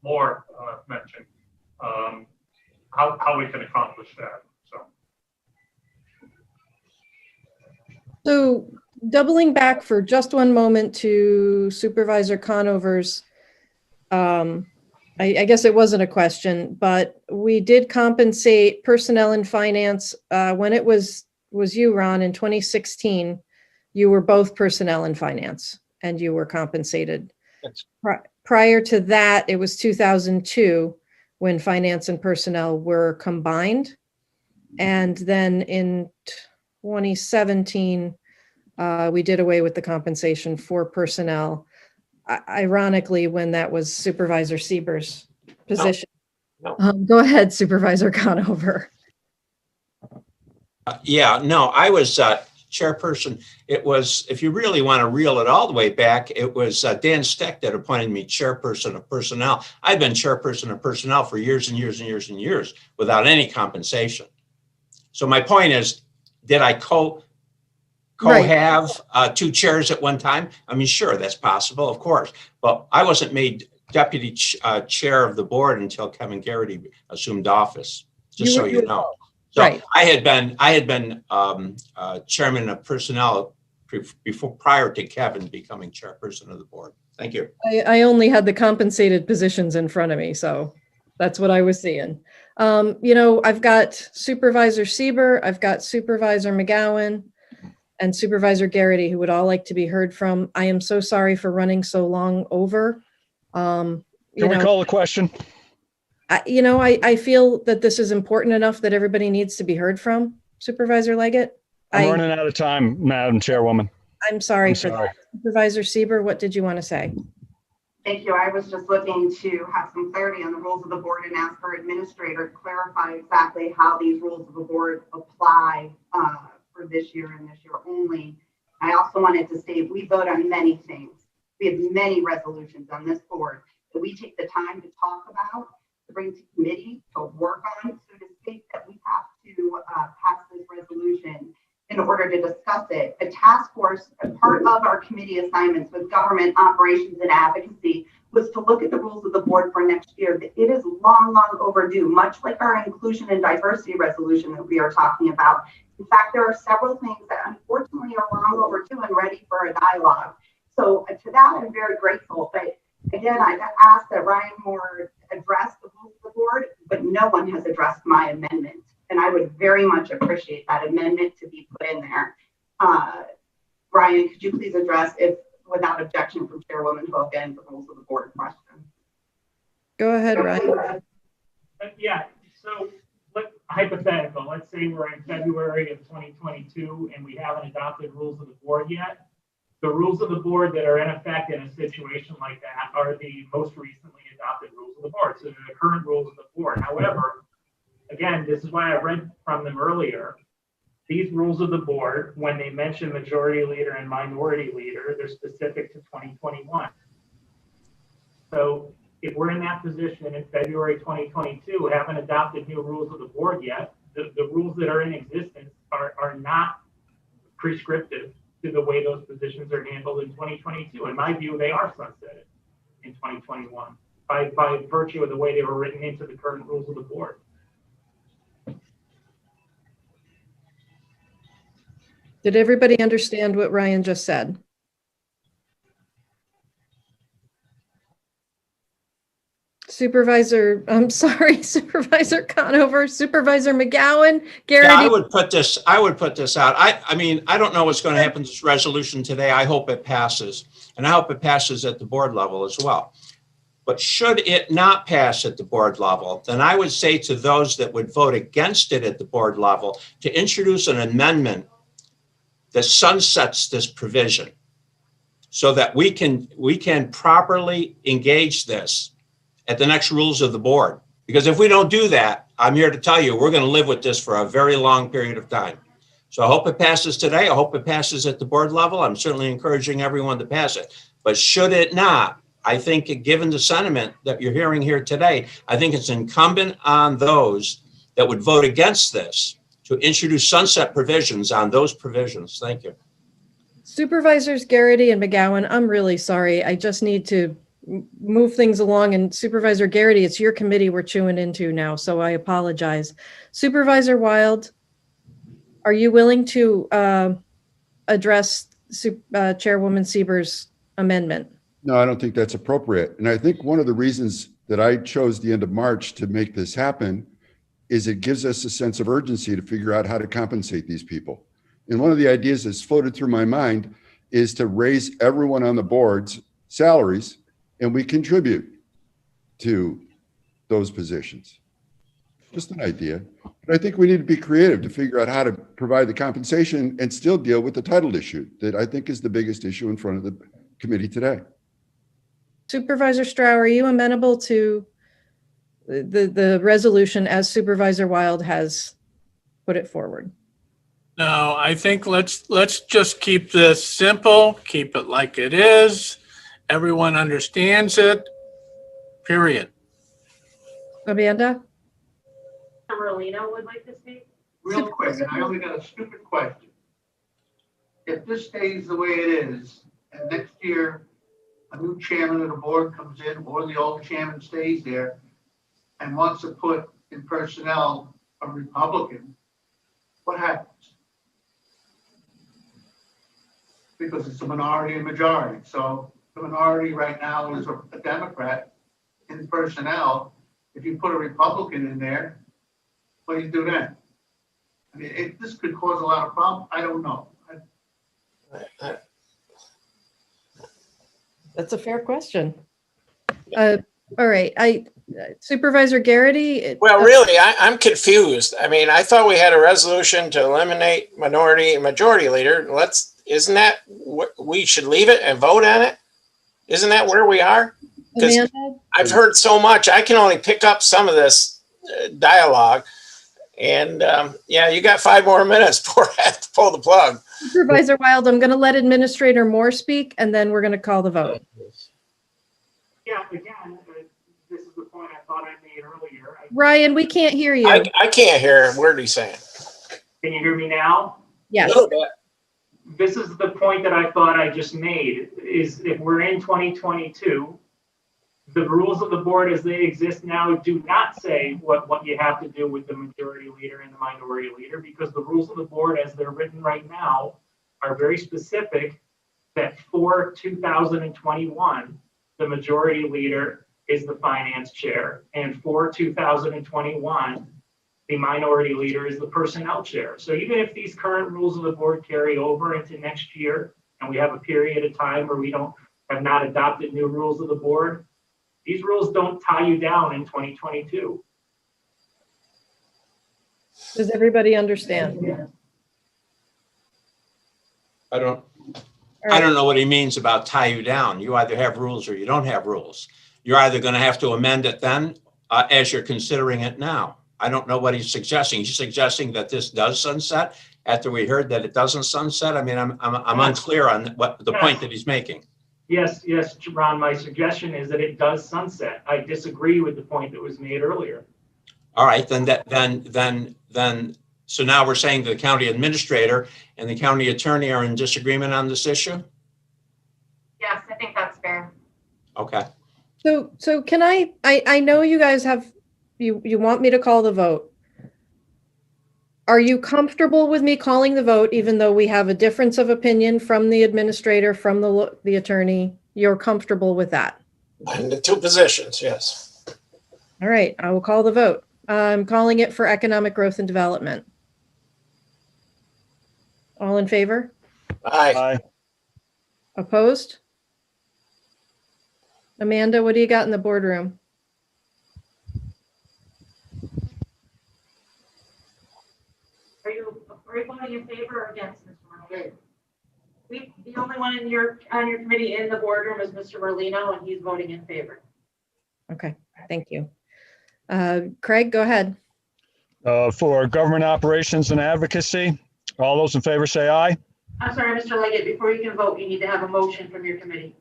Moore mentioned, how we can accomplish that. So doubling back for just one moment to Supervisor Conover's, I guess it wasn't a question, but we did compensate personnel and finance when it was you, Ron, in 2016. You were both personnel and finance, and you were compensated. Prior to that, it was 2002 when finance and personnel were combined. And then in 2017, we did away with the compensation for personnel. Ironically, when that was Supervisor Sieber's position. No. Go ahead, Supervisor Conover. I was chairperson. It was, if you really want to reel it all the way back, it was Dan Steck that appointed me chairperson of personnel. I've been chairperson of personnel for years and years and years and years without any compensation. So my point is, did I have two chairs at one time? I mean, sure, that's possible, of course, but I wasn't made deputy chair of the board until Kevin Garrity assumed office, just so you know. So right. I had been chairman of personnel prior to Kevin becoming chairperson of the board. Thank you. I only had the compensated positions in front of me, so that's what I was seeing. I've got Supervisor Sieber, I've got Supervisor McGowan, and Supervisor Garrity, who would all like to be heard from. I am so sorry for running so long over. Can we call a question? I feel that this is important enough that everybody needs to be heard from. Supervisor Leggett? I'm running out of time, Madam Chairwoman. I'm sorry for that. Supervisor Sieber, what did you want to say? Thank you. I was just looking to have some clarity on the rules of the board and ask our administrator to clarify exactly how these rules of the board apply for this year and this year only. I also wanted to state we vote on many things. We have many resolutions on this board that we take the time to talk about, to bring to committee, to work on, so to speak, that we have to pass this resolution in order to discuss it. A task force, a part of our committee assignments with government operations and advocacy was to look at the rules of the board for next year. It is long, long overdue, much like our inclusion and diversity resolution that we are talking about. In fact, there are several things that unfortunately are long overdue and ready for a dialogue. So to that, I'm very grateful. But again, I've asked that Ryan Moore address the rules of the board, but no one has addressed my amendment. And I would very much appreciate that amendment to be put in there. Ryan, could you please address, if without objection from Chairwoman Hogan, the rules of the board question? Go ahead, Ryan. Yeah, so hypothetical, let's say we're in February of 2022 and we haven't adopted rules of the board yet. The rules of the board that are in effect in a situation like that are the most recently adopted rules of the board. So they're the current rules of the board. However, again, this is why I read from them earlier. These rules of the board, when they mention majority leader and minority leader, they're specific to 2021. So if we're in that position in February 2022, haven't adopted new rules of the board yet, the rules that are in existence are not prescriptive to the way those positions are handled in 2022. In my view, they are sunsetted in 2021 by virtue of the way they were written into the current rules of the board. Did everybody understand what Ryan just said? Supervisor Conover, Supervisor McGowan, Garrity. Yeah, I would put this out. I mean, I don't know what's going to happen to this resolution today. I hope it passes. And I hope it passes at the board level as well. But should it not pass at the board level, then I would say to those that would vote against it at the board level to introduce an amendment that sunsets this provision so that we can properly engage this at the next rules of the board. Because if we don't do that, I'm here to tell you, we're going to live with this for a very long period of time. So I hope it passes today. I hope it passes at the board level. I'm certainly encouraging everyone to pass it. But should it not, I think given the sentiment that you're hearing here today, I think it's incumbent on those that would vote against this to introduce sunset provisions on those provisions. Thank you. Supervisors Garrity and McGowan, I'm really sorry. I just need to move things along. And Supervisor Garrity, it's your committee we're chewing into now, so I apologize. Supervisor Wild, are you willing to address Chairwoman Sieber's amendment? No, I don't think that's appropriate. And I think one of the reasons that I chose the end of March to make this happen is it gives us a sense of urgency to figure out how to compensate these people. And one of the ideas that's floated through my mind is to raise everyone on the board's salaries, and we contribute to those positions. Just an idea. But I think we need to be creative to figure out how to provide the compensation and still deal with the title issue that I think is the biggest issue in front of the committee today. Supervisor Strow, are you amenable to the resolution as Supervisor Wild has put it forward? No, I think let's just keep this simple, keep it like it is. Everyone understands it, period. Amanda? Merlino would like to speak. Real quick, and I only got a stupid question. If this stays the way it is, and next year a new chairman of the board comes in, or the old chairman stays there and wants to put in personnel a Republican, what happens? Because it's a minority and majority. So the minority right now is a Democrat in personnel. If you put a Republican in there, what do you do then? I mean, this could cause a lot of problems. I don't know. That's a fair question. All right, Supervisor Garrity. Well, really, I'm confused. I mean, I thought we had a resolution to eliminate minority and majority leader. Isn't that we should leave it and vote on it? Isn't that where we are? Because I've heard so much. I can only pick up some of this dialogue. And yeah, you got 5 more minutes before I have to pull the plug. Supervisor Wild, I'm going to let Administrator Moore speak, and then we're going to call the vote. Yeah, again, this is the point I thought I made earlier. Ryan, we can't hear you. I can't hear a word he's saying. Can you hear me now? Yes. This is the point that I thought I just made, is if we're in 2022, the rules of the board as they exist now do not say what you have to do with the majority leader and the minority leader, because the rules of the board as they're written right now are very specific that for 2021, the majority leader is the finance chair, and for 2021, the minority leader is the personnel chair. So even if these current rules of the board carry over into next year, and we have a period of time where we have not adopted new rules of the board, these rules don't tie you down in 2022. Does everybody understand? I don't know what he means about tie you down. You either have rules or you don't have rules. You're either going to have to amend it then as you're considering it now. I don't know what he's suggesting. He's suggesting that this does sunset after we heard that it doesn't sunset. I mean, I'm unclear on what the point that he's making. Yes, Ron, my suggestion is that it does sunset. I disagree with the point that was made earlier. All right, so now we're saying the county administrator and the county attorney are in disagreement on this issue? Yes, I think that's fair. Okay. So can I know you guys have, you want me to call the vote. Are you comfortable with me calling the vote, even though we have a difference of opinion from the administrator, from the attorney? You're comfortable with that? In the two positions, yes. All right, I will call the vote. I'm calling it for economic growth and development. All in favor? Aye. Opposed? Amanda, what do you got in the boardroom? Are you voting in favor or against, Mr. Merlino? The only one on your committee in the boardroom is Mr. Merlino, and he's voting in favor. Okay, thank you. Craig, go ahead. For government operations and advocacy, all those in favor say aye. I'm sorry, Mr. Leggett, before you can vote, you need to have a motion from your committee.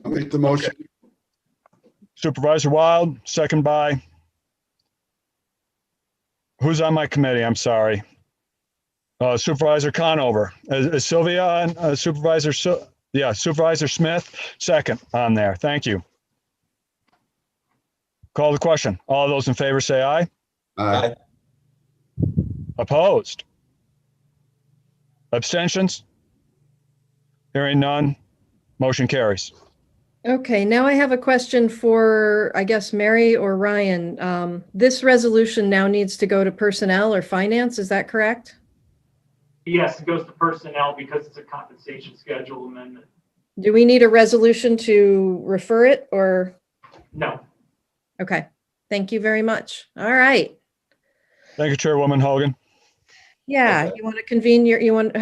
I'll make the motion. Okay. Supervisor Wild, second by. Who's on my committee? I'm sorry. Supervisor Conover. Is Sylvia on? Supervisor Smith, second on there. Thank you. Call the question. All those in favor say aye. Aye. Opposed? Abstentions? Hearing none. Motion carries. Okay, now I have a question for, I guess, Mary or Ryan. This resolution now needs to go to personnel or finance, is that correct? Yes, it goes to personnel because it's a compensation schedule amendment. Do we need a resolution to refer it or? No. Okay, thank you very much. All right. Thank you, Chairwoman Hogan. Yeah, you want to convene you want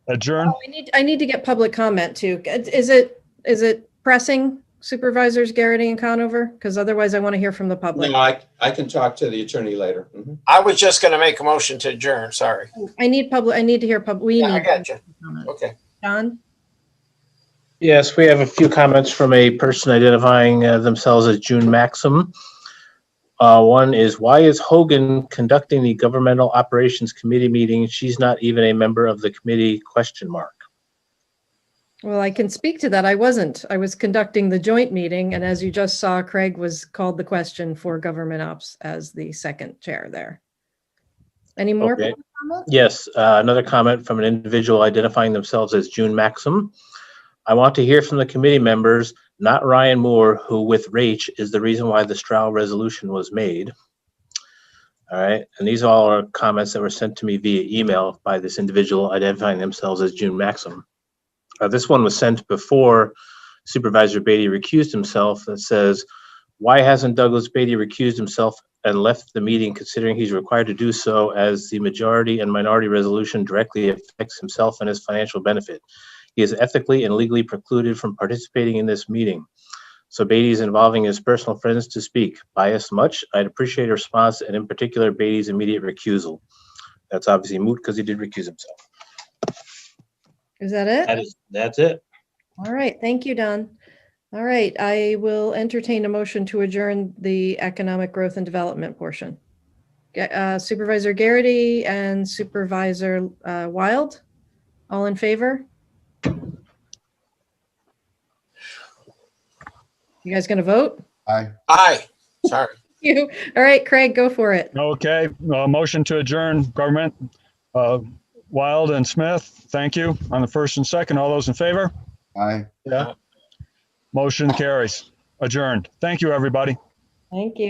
Adjourn? I need to get public comment too. Is it pressing, Supervisors Garrity and Conover? Because otherwise I want to hear from the public. No, I can talk to the attorney later. Mm-hmm. I was just going to make a motion to adjourn. Sorry. I need to hear public. I got you. Okay. John? Yes, we have a few comments from a person identifying themselves as June Maxim. One is, why is Hogan conducting the Governmental Operations Committee meeting? She's not even a member of the committee, ? Well, I can speak to that. I wasn't. I was conducting the joint meeting, and as you just saw, Craig was called the question for government ops as the second chair there. Any more Okay. comments? Yes, another comment from an individual identifying themselves as June Maxim. I want to hear from the committee members, not Ryan Moore, who with Rach is the reason why the Stroud resolution was made. All right, and these all are comments that were sent to me via email by this individual identifying themselves as June Maxim. This one was sent before Supervisor Beatty recused himself. That says, why hasn't Douglas Beatty recused himself and left the meeting, considering he's required to do so as the majority and minority resolution directly affects himself and his financial benefit? He is ethically and legally precluded from participating in this meeting. So Beatty is involving his personal friends to speak. Biased much? I'd appreciate a response, and in particular, Beatty's immediate recusal. That's obviously moot because he did recuse himself. Is that it? That's it. All right, thank you, Don. All right, I will entertain a motion to adjourn the economic growth and development portion. Supervisor Garrity and Supervisor Wild. All in favor? You guys going to vote? Aye. Aye. Sorry. You. All right, Craig, go for it. Okay, motion to adjourn government. Wild and Smith, thank you. On the first and second, all those in favor? Aye. Yeah. Motion carries. Adjourned. Thank you, everybody. Thank you.